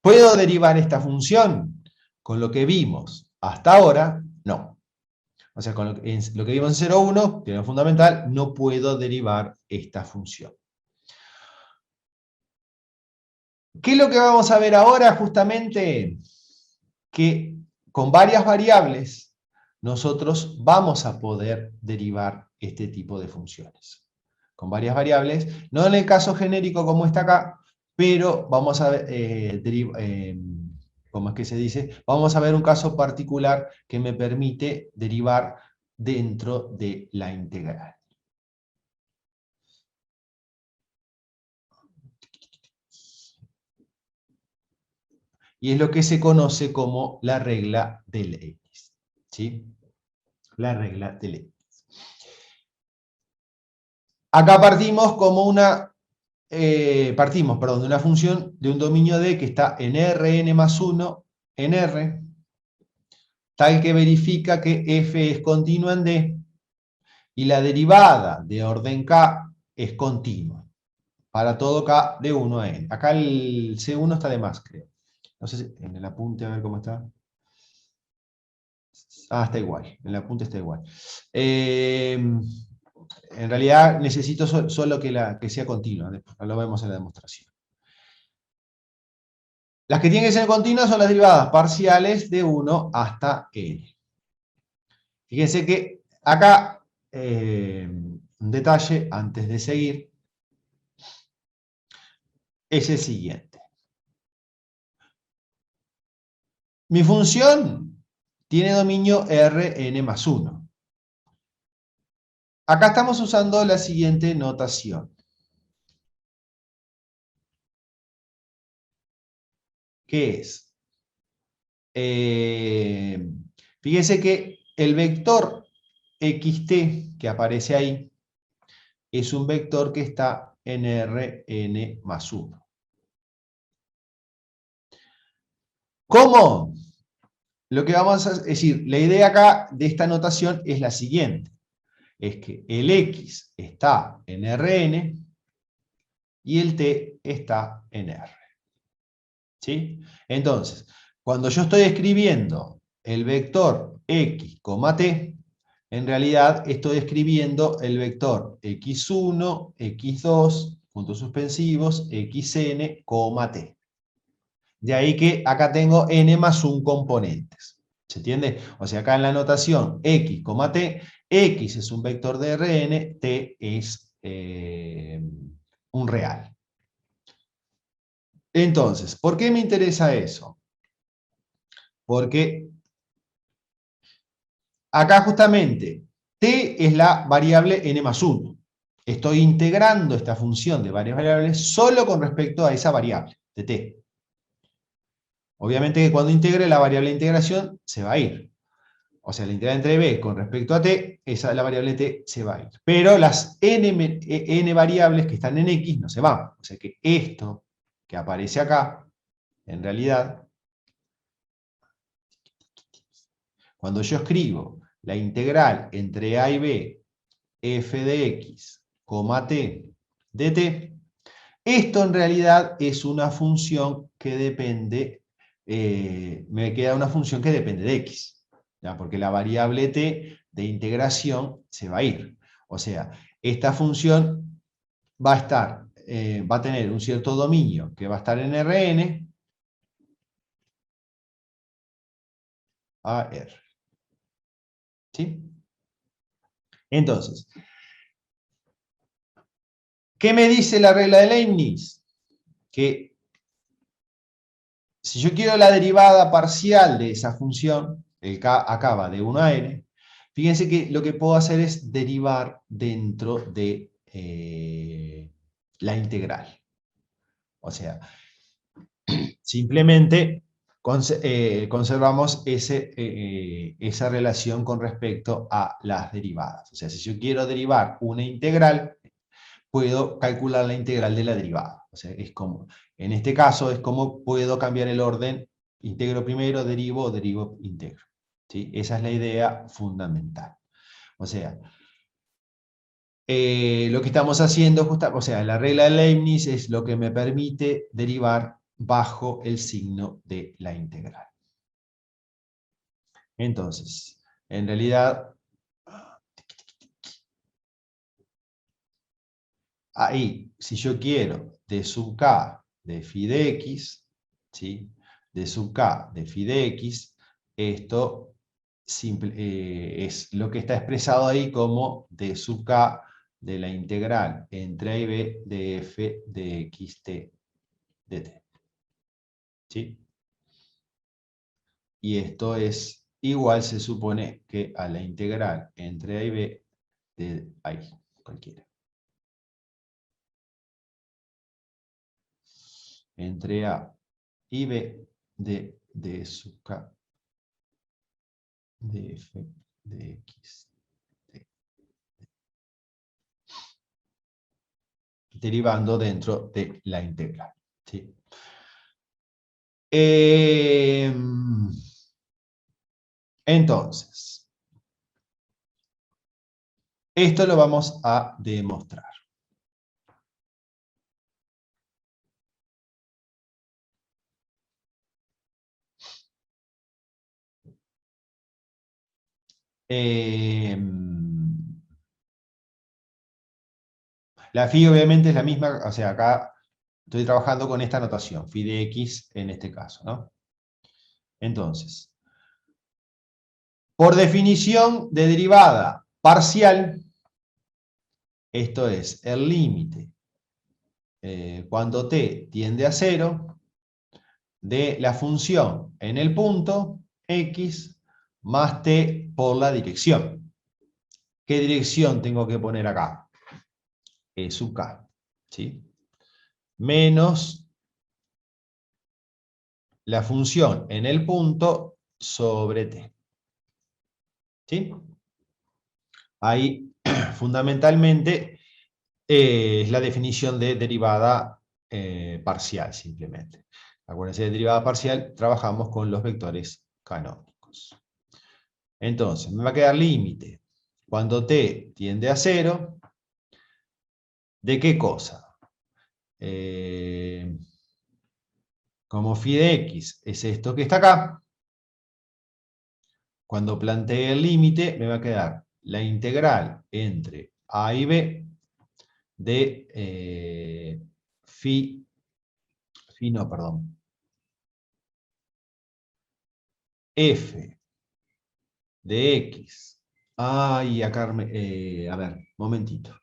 ¿Puedo derivar esta función con lo que vimos hasta ahora? No. O sea, con lo que vimos en 0,1, teorema fundamental, no puedo derivar esta función. ¿Qué es lo que vamos a ver ahora? Justamente que con varias variables nosotros vamos a poder derivar este tipo de funciones. Con varias variables, no en el caso genérico como está acá, pero vamos a ver, ¿cómo es que se dice? Vamos a ver un caso particular que me permite derivar dentro de la integral. Y es lo que se conoce como la regla del X. ¿Sí? La regla del X. Acá partimos como una, de una función de un dominio D que está en Rn más 1 en R, tal que verifica que f es continua en D, y la derivada de orden K es continua, para todo K de 1 a N. Acá el C1 está de más, creo. No sé si en el apunte, a ver cómo está. Ah, está igual, en el apunte está igual. En realidad necesito solo que sea continua, después lo vemos en la demostración. Las que tienen que ser continuas son las derivadas parciales de 1 hasta n. Fíjense que acá, un detalle antes de seguir, es el siguiente. Mi función tiene dominio Rn más 1. Acá estamos usando la siguiente notación. ¿Qué es? Fíjense que el vector xt que aparece ahí es un vector que está en Rn más 1. ¿Cómo? Lo que vamos a decir, la idea acá de esta notación es la siguiente. Es que el x está en Rn y el t está en R. ¿Sí? Entonces, cuando yo estoy escribiendo el vector x, t, en realidad estoy escribiendo el vector x1, x2, puntos suspensivos, xn, t. De ahí que acá tengo n más 1 componentes. ¿Se entiende? O sea, acá en la notación x, t, x es un vector de Rn, t es un real. Entonces, ¿por qué me interesa eso? Porque acá justamente t es la variable n más 1. Estoy integrando esta función de varias variables solo con respecto a esa variable. de t. Obviamente que cuando integre la variable de integración se va a ir. O sea, la integral entre b con respecto a t, la variable t se va a ir. Pero las n variables que están en x no se van. O sea que esto que aparece acá, en realidad, cuando yo escribo la integral entre a y b, f de x, t de t, esto en realidad es una función que depende, me queda una función que depende de x, ¿ya? Porque la variable t de integración se va a ir. O sea, esta función va a estar, va a tener un cierto dominio que va a estar en Rn a R. ¿Sí? Entonces, ¿qué me dice la regla de Leibniz? Que si yo quiero la derivada parcial de esa función, el k acaba de 1 a n, fíjense que lo que puedo hacer es derivar dentro de la integral. O sea, simplemente conservamos esa relación con respecto a las derivadas. O sea, si yo quiero derivar una integral, puedo calcular la integral de la derivada. O sea, es como, en este caso, es como puedo cambiar el orden, integro primero, derivo, derivo, integro. ¿Sí? Esa es la idea fundamental. O sea, lo que estamos haciendo, o sea, la regla de Leibniz es lo que me permite derivar bajo el signo de la integral. Entonces, en realidad, ahí, si yo quiero d sub k de phi de x, ¿sí? D sub k de phi de x, esto es lo que está expresado ahí como d sub k de la integral entre a y b de f de x t de t. ¿Sí? Y esto es igual, se supone, que a la integral entre a y b de ahí, cualquiera. Entre a y b de d sub k de f de x t, derivando dentro de la integral. ¿Sí? Entonces, esto lo vamos a demostrar. La phi obviamente es la misma, o sea, acá estoy trabajando con esta notación, phi de x en este caso, ¿no? Entonces, por definición de derivada parcial, esto es el límite cuando t tiende a 0 de la función en el punto x más t por la dirección. ¿Qué dirección tengo que poner acá? E sub k, ¿sí? Menos la función en el punto sobre t. ¿Sí? Ahí, fundamentalmente, es la definición de derivada parcial, simplemente. Acuérdense de derivada parcial, trabajamos con los vectores canónicos. Entonces, me va a quedar límite. Cuando t tiende a 0, ¿de qué cosa? Como phi de x es esto que está acá, cuando plantee el límite me va a quedar la integral entre a y b de phi no, perdón, f de x. Ay, acá, a ver, momentito.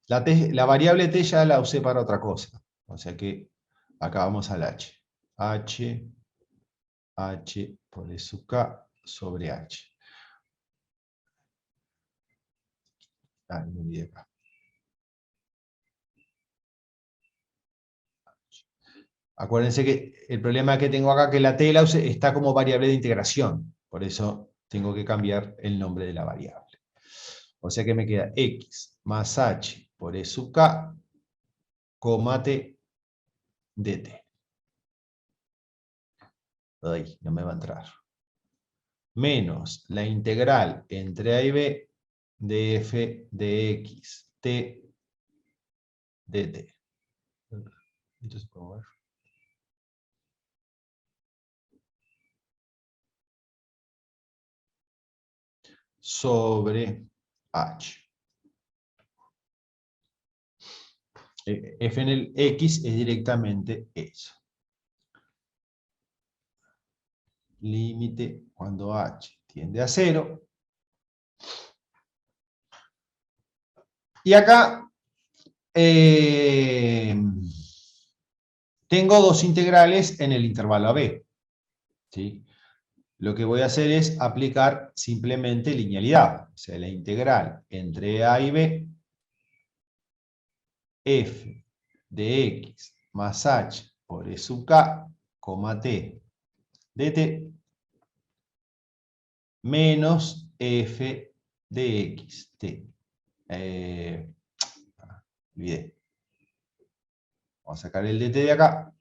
La variable t ya la usé para otra cosa. O sea que acá vamos al h. H por E sub k sobre h. Me olvidé acá. Acuérdense que el problema que tengo acá es que la t está como variable de integración. Por eso tengo que cambiar el nombre de la variable. O sea que me queda x más h por e sub k, coma t dt. Ay, no me va a entrar. Menos la integral entre a y b de f de x t dt. Entonces, ¿cómo ver? Sobre h. F en el x es directamente eso. Límite cuando h tiende a 0. Y acá tengo dos integrales en el intervalo AB. ¿Sí? Lo que voy a hacer es aplicar simplemente linealidad. O sea, la integral entre A y B, f de x más h por e sub k, coma t dt, menos f de x t. Olvidé. Vamos a sacar el dt de acá.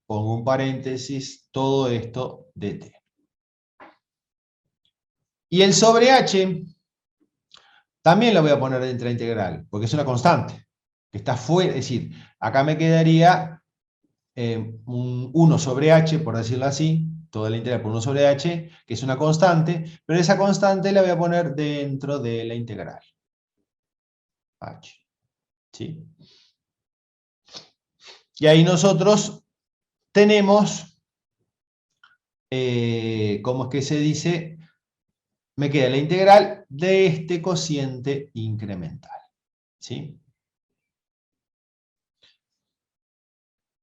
Pongo un paréntesis, todo esto dt. Y el sobre h también lo voy a poner dentro de la integral, porque es una constante, que está fuera, es decir, acá me quedaría un 1 sobre h, por decirlo así, toda la integral por 1 sobre h, que es una constante, pero esa constante la voy a poner dentro de la integral. H. ¿Sí? Y ahí nosotros tenemos, ¿cómo es que se dice? Me queda la integral de este cociente incremental. ¿Sí?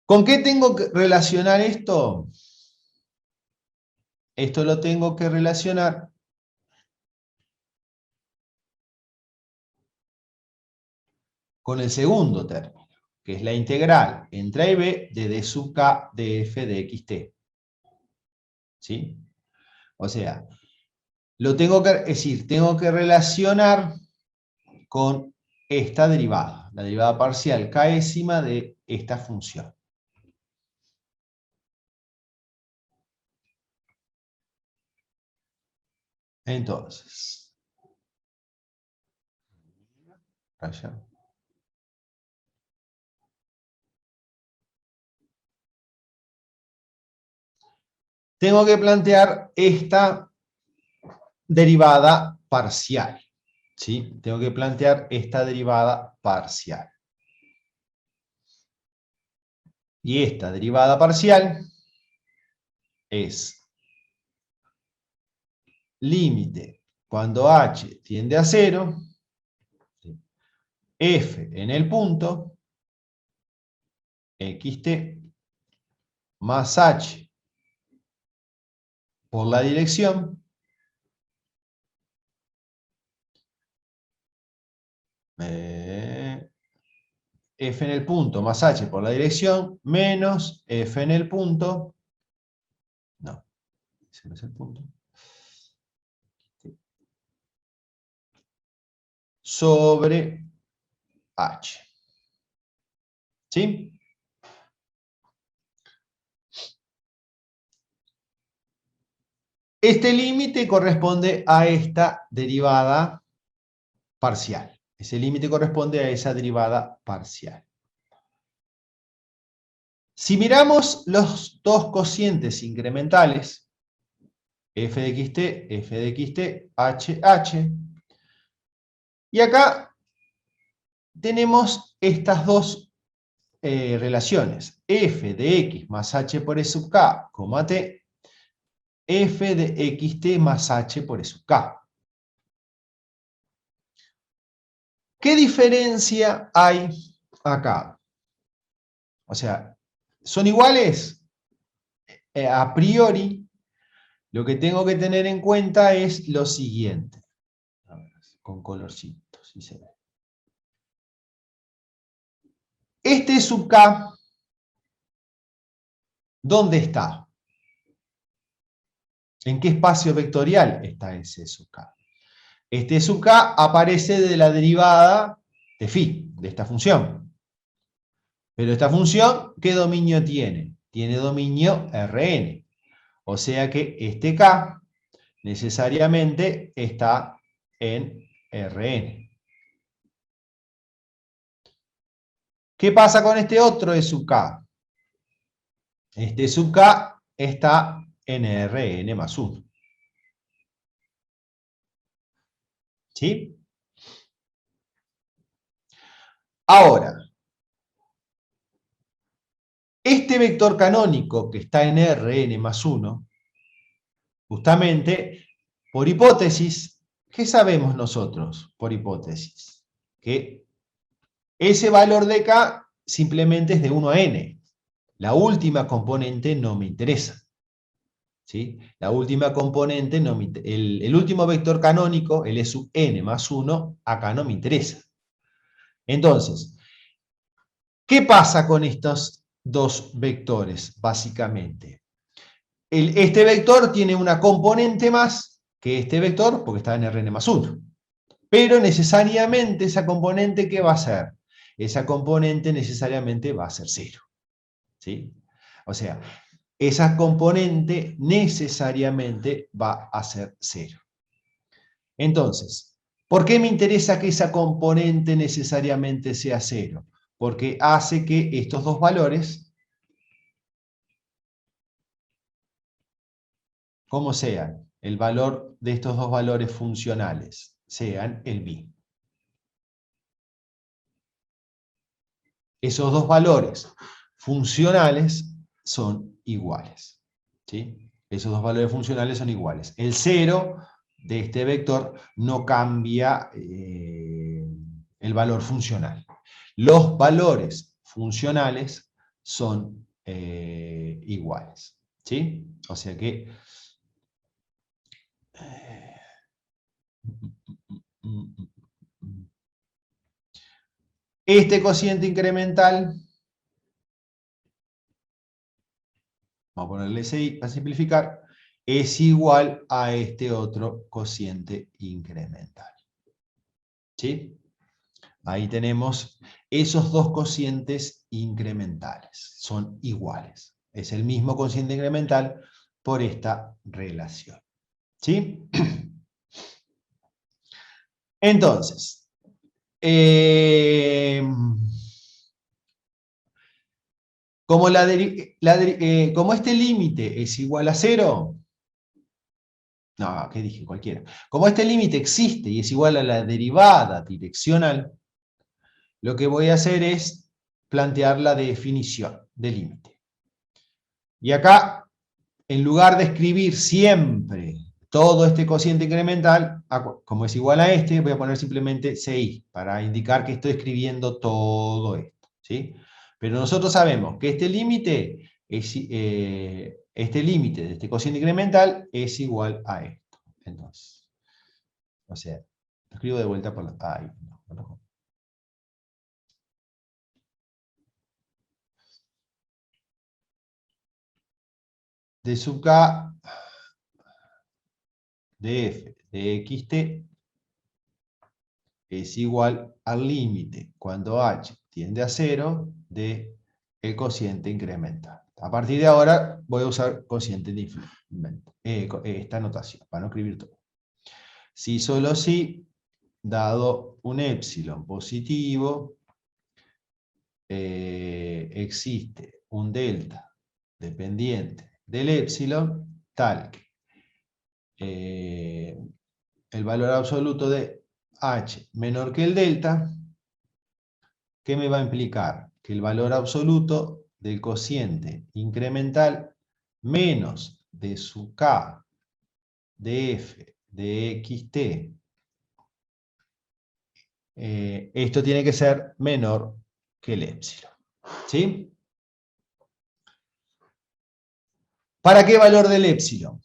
¿Con qué tengo que relacionar esto? Esto lo tengo que relacionar con el segundo término, que es la integral entre a y b de d sub k de f de xt. ¿Sí? O sea, lo tengo que, es decir, tengo que relacionar con esta derivada, la derivada parcial késima de esta función. Entonces, allá. Tengo que plantear esta derivada parcial. ¿Sí? Tengo que plantear esta derivada parcial. Y esta derivada parcial es límite cuando h tiende a 0, f en el punto, xt, más h por la dirección, f en el punto más h por la dirección, menos f en el punto, no, ese no es el punto, sobre h. ¿Sí? Este límite corresponde a esta derivada parcial. Ese límite corresponde a esa derivada parcial. Si miramos los dos cocientes incrementales, f de xt, f de xt, h, h, y acá tenemos estas dos relaciones, f de x más h por e sub k, t, f de xt más h por e sub k. ¿Qué diferencia hay acá? O sea, ¿son iguales? A priori, lo que tengo que tener en cuenta es lo siguiente. A ver, con colorcitos, si se ve. Este sub K, ¿dónde está? ¿En qué espacio vectorial está ese sub K? Este sub K aparece de la derivada de phi, de esta función. Pero esta función, ¿qué dominio tiene? Tiene dominio Rn. O sea que este K necesariamente está en Rn. ¿Qué pasa con este otro E sub K? Este sub K está en Rn más 1. ¿Sí? Ahora, este vector canónico que está en Rn más 1, justamente, por hipótesis, ¿qué sabemos nosotros por hipótesis? Que ese valor de K simplemente es de 1 a n. La última componente no me interesa. ¿Sí? La última componente, el último vector canónico, el E sub n más 1, acá no me interesa. Entonces, ¿qué pasa con estos dos vectores, básicamente? Este vector tiene una componente más que este vector, porque está en Rn más 1. Pero necesariamente esa componente, ¿qué va a ser? Esa componente necesariamente va a ser 0. ¿Sí? O sea, esa componente necesariamente va a ser 0. Entonces, ¿por qué me interesa que esa componente necesariamente sea 0? Porque hace que estos dos valores, ¿cómo sean? El valor de estos dos valores funcionales, sean el mismo. Esos dos valores funcionales son iguales. ¿Sí? Esos dos valores funcionales son iguales. El 0 de este vector no cambia el valor funcional. Los valores funcionales son iguales. ¿Sí? O sea que... este cociente incremental, vamos a ponerle SI para simplificar, es igual a este otro cociente incremental. ¿Sí? Ahí tenemos esos dos cocientes incrementales. Son iguales. Es el mismo cociente incremental por esta relación. ¿Sí? Entonces, como, como este límite es igual a 0, no, ¿qué dije? Cualquiera. Como este límite existe y es igual a la derivada direccional, lo que voy a hacer es plantear la definición del límite. Y acá, en lugar de escribir siempre todo este cociente incremental, como es igual a este, voy a poner simplemente CI, para indicar que estoy escribiendo todo esto. ¿Sí? Pero nosotros sabemos que este límite de este cociente incremental es igual a esto. Entonces, o sea, lo escribo de vuelta por la... Ay, no. De sub K de f de xt es igual al límite cuando h tiende a 0 de el cociente incremental. A partir de ahora voy a usar cociente de incremento, esta notación, para no escribir todo. Si solo si, dado un épsilon positivo, existe un delta dependiente del épsilon, tal que el valor absoluto de h menor que el delta, ¿qué me va a implicar? Que el valor absoluto del cociente incremental menos de su k de f de xt, esto tiene que ser menor que el épsilon. ¿Sí? ¿Para qué valor del épsilon?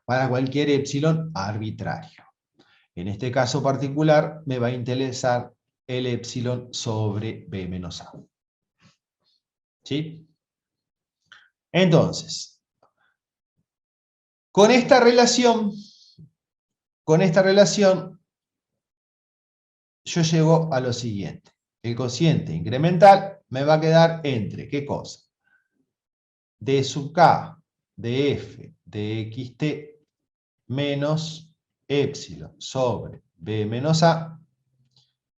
para cualquier epsilon arbitrario. En este caso particular me va a interesar el epsilon sobre b menos a. ¿Sí? Entonces, con esta relación, yo llego a lo siguiente. El cociente incremental me va a quedar entre, ¿qué cosa? D sub k de f de xt menos epsilon sobre b menos a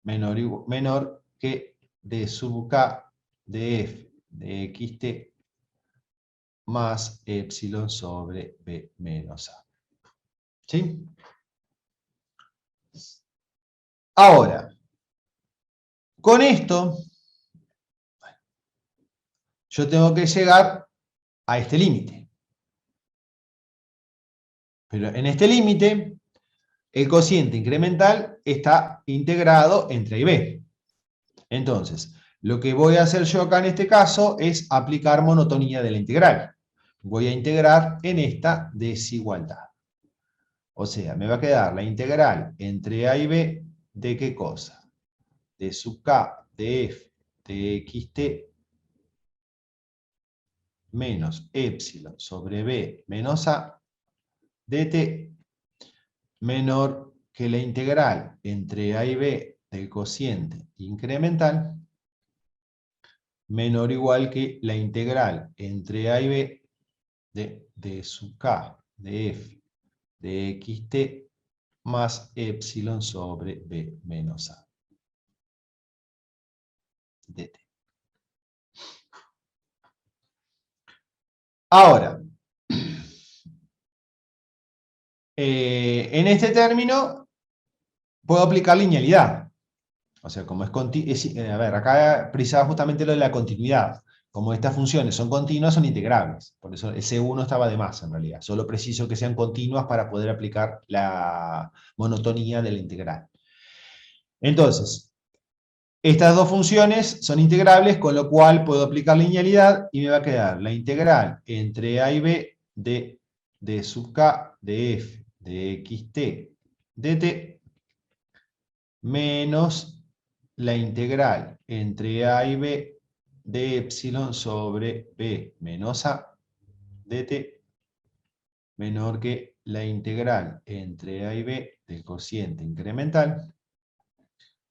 menor que d sub k de f de xt más epsilon sobre b menos a. ¿Sí? Ahora, con esto, yo tengo que llegar a este límite. Pero en este límite, el cociente incremental está integrado entre A y B. Entonces, lo que voy a hacer yo acá en este caso es aplicar monotonía de la integral. Voy a integrar en esta desigualdad. O sea, me va a quedar la integral entre A y B de ¿qué cosa? De sub k de f de xt menos epsilon sobre b menos a dt menor que la integral entre a y b del cociente incremental menor o igual que la integral entre a y b de sub k de f de xt más epsilon sobre b menos a dt. Ahora, en este término puedo aplicar linealidad. O sea, como a ver, acá precisaba justamente lo de la continuidad. Como estas funciones son continuas, son integrables. Por eso ese 1 estaba de más en realidad. Solo preciso que sean continuas para poder aplicar la monotonía de la integral. Entonces, estas dos funciones son integrables, con lo cual puedo aplicar linealidad y me va a quedar la integral entre a y b de sub k de f de xt dt menos la integral entre a y b de epsilon sobre b menos a dt menor que la integral entre a y b del cociente incremental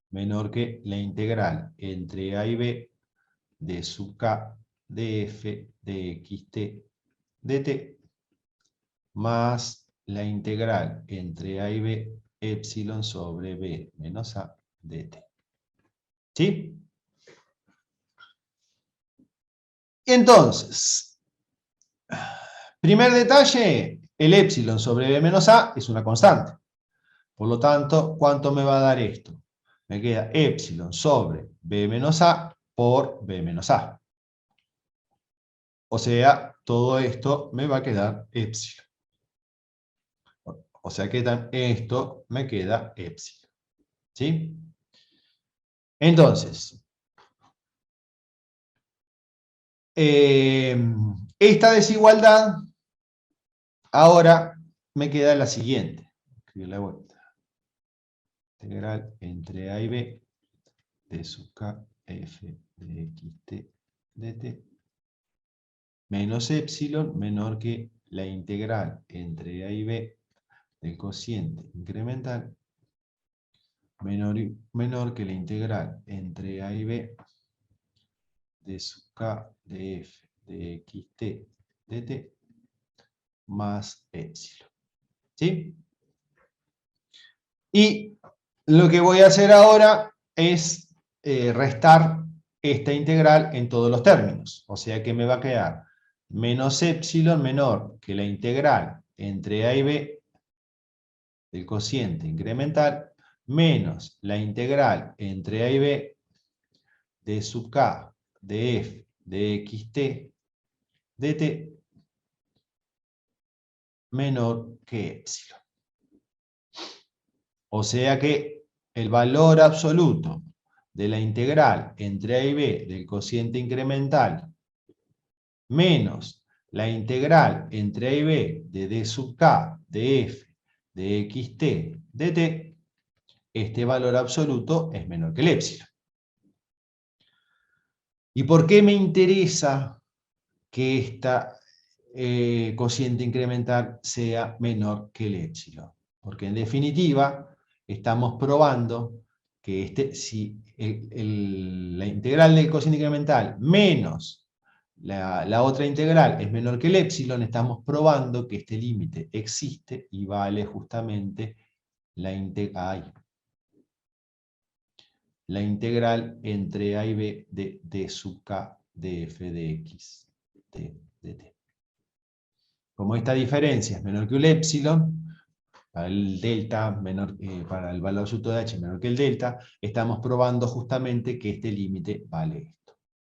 menor que la integral entre a y b de sub k de f de xt dt más la integral entre a y b epsilon sobre b menos a dt. ¿Sí? Entonces, primer detalle, el epsilon sobre b menos a es una constante. Por lo tanto, ¿cuánto me va a dar esto? Me queda epsilon sobre b menos a por b menos a. O sea, todo esto me va a quedar epsilon. O sea que esto me queda epsilon. ¿Sí? Entonces, esta desigualdad ahora me queda la siguiente. Escribo la vuelta. Integral entre a y b de sub k f de xt dt menos epsilon menor que la integral entre a y b del cociente incremental menor que la integral entre a y b de sub k de f de xt dt más epsilon. ¿Sí? Y lo que voy a hacer ahora es restar esta integral en todos los términos. O sea que me va a quedar menos epsilon menor que la integral entre a y b del cociente incremental menos la integral entre a y b de sub k de f de xt dt menor que epsilon. O sea que el valor absoluto de la integral entre a y b del cociente incremental menos la integral entre a y b de d sub k de f de xt de t, este valor absoluto es menor que el épsilon. ¿Y por qué me interesa que esta cociente incremental sea menor que el épsilon? Porque en definitiva estamos probando que si la integral del cociente incremental menos la otra integral es menor que el épsilon, estamos probando que este límite existe y vale justamente la integral entre a y b de d sub k de f de x de t. Como esta diferencia es menor que el épsilon, para el delta menor, para el valor absoluto de h menor que el delta, estamos probando justamente que este límite vale esto.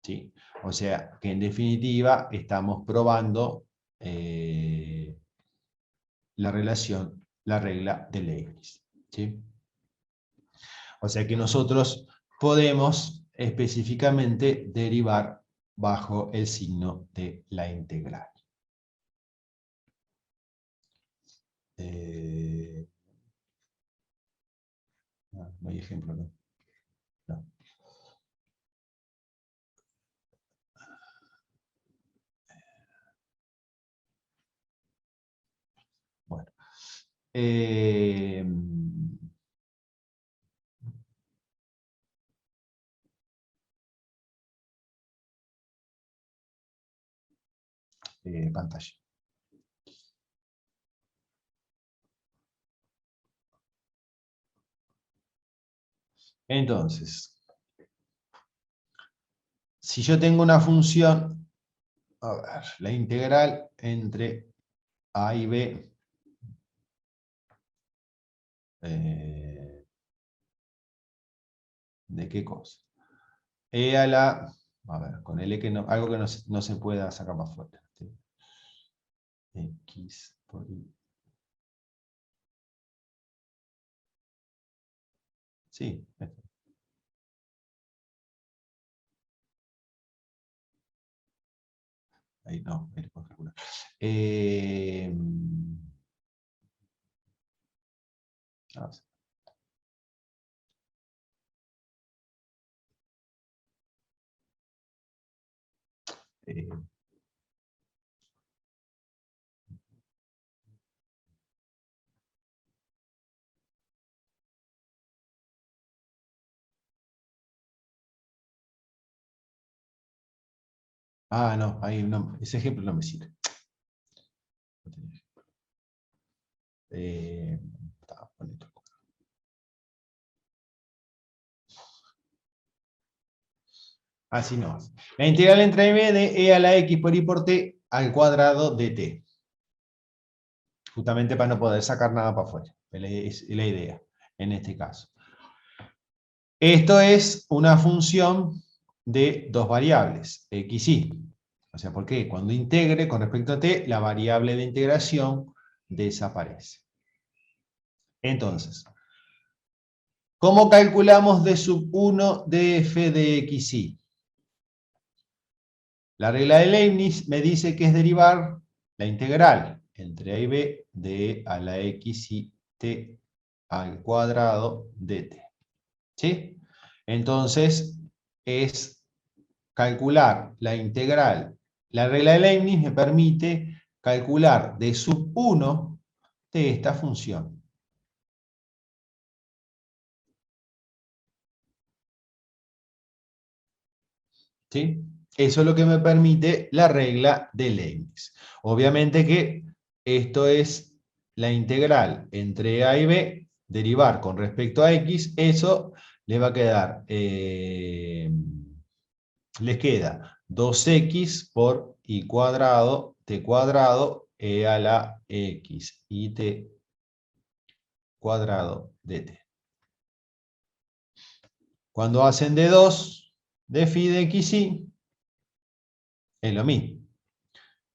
¿Sí? O sea, que en definitiva estamos probando la relación, la regla de Leibniz. ¿Sí? O sea que nosotros podemos específicamente derivar bajo el signo de la integral. No hay ejemplo, ¿no? No. Bueno. Pantalla. Entonces, si yo tengo una función, a ver, la integral entre a y b, ¿de qué cosa? E a la, a ver, con L que no, algo que no se pueda sacar más fuerte. ¿Sí? X por Y. Sí, esto. Ahí no, ahí lo puedo calcular. Eh, no, ahí no, ese ejemplo no me sirve. Así no. La integral entre b de e a la x por y por t al cuadrado de t. Justamente para no poder sacar nada para afuera. Es la idea, en este caso. Esto es una función de dos variables, x y. O sea, ¿por qué? Cuando integre con respecto a t, la variable de integración desaparece. Entonces, ¿cómo calculamos d sub 1 de f de x y? La regla de Leibniz me dice que es derivar la integral entre a y b de e a la x y t al cuadrado de t. ¿Sí? Entonces, es calcular la integral. La regla de Leibniz me permite calcular d sub 1 de esta función. ¿Sí? Eso es lo que me permite la regla de Leibniz. Obviamente que esto es la integral entre a y b, derivar con respecto a x, eso le va a quedar, les queda 2x por y cuadrado, t cuadrado, e a la x y t cuadrado de t. Cuando hacen de 2, de phi de x y, es lo mismo.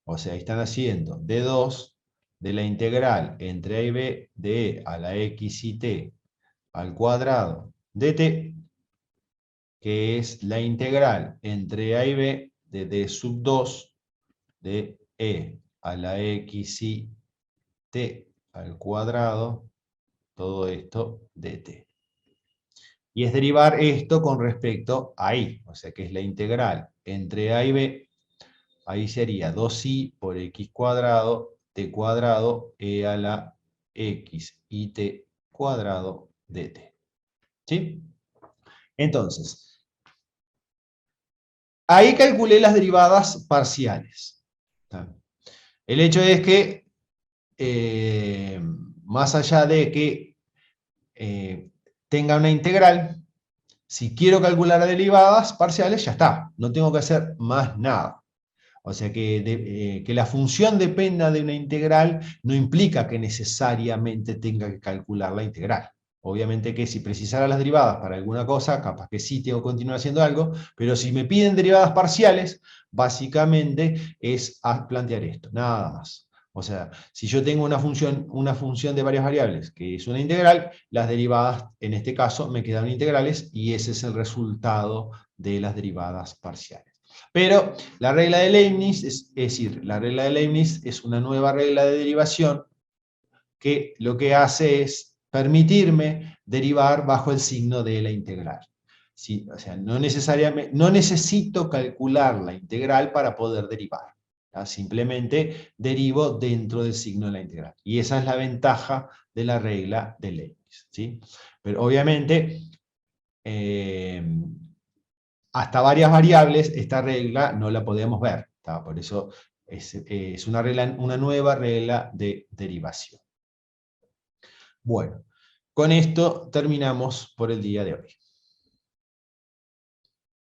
O sea, están haciendo de 2 de la integral entre a y b de e a la x y t al cuadrado de t, que es la integral entre a y b de d sub 2 de e a la x y t al cuadrado, todo esto dt. Y es derivar esto con respecto a y, o sea que es la integral entre a y b, ahí sería 2i por x cuadrado, t cuadrado, e a la x y t cuadrado dt. ¿Sí? Entonces, ahí calculé las derivadas parciales. ¿Está? El hecho es que, más allá de que tenga una integral, si quiero calcular las derivadas parciales, ya está. No tengo que hacer más nada. O sea que la función dependa de una integral no implica que necesariamente tenga que calcular la integral. Obviamente que si precisara las derivadas para alguna cosa, capaz que sí tengo que continuar haciendo algo, pero si me piden derivadas parciales, básicamente es plantear esto, nada más. O sea, si yo tengo una función de varias variables, que es una integral, las derivadas, en este caso, me quedan integrales y ese es el resultado de las derivadas parciales. Pero la regla de Leibniz, es decir, la regla de Leibniz es una nueva regla de derivación que lo que hace es permitirme derivar bajo el signo de la integral. ¿Sí? O sea, no necesito calcular la integral para poder derivar. ¿Ya? Simplemente derivo dentro del signo de la integral. Y esa es la ventaja de la regla de Leibniz. ¿Sí? Pero obviamente, hasta varias variables, esta regla no la podemos ver. ¿Tá? Por eso es una nueva regla de derivación. Bueno, con esto terminamos por el día de hoy.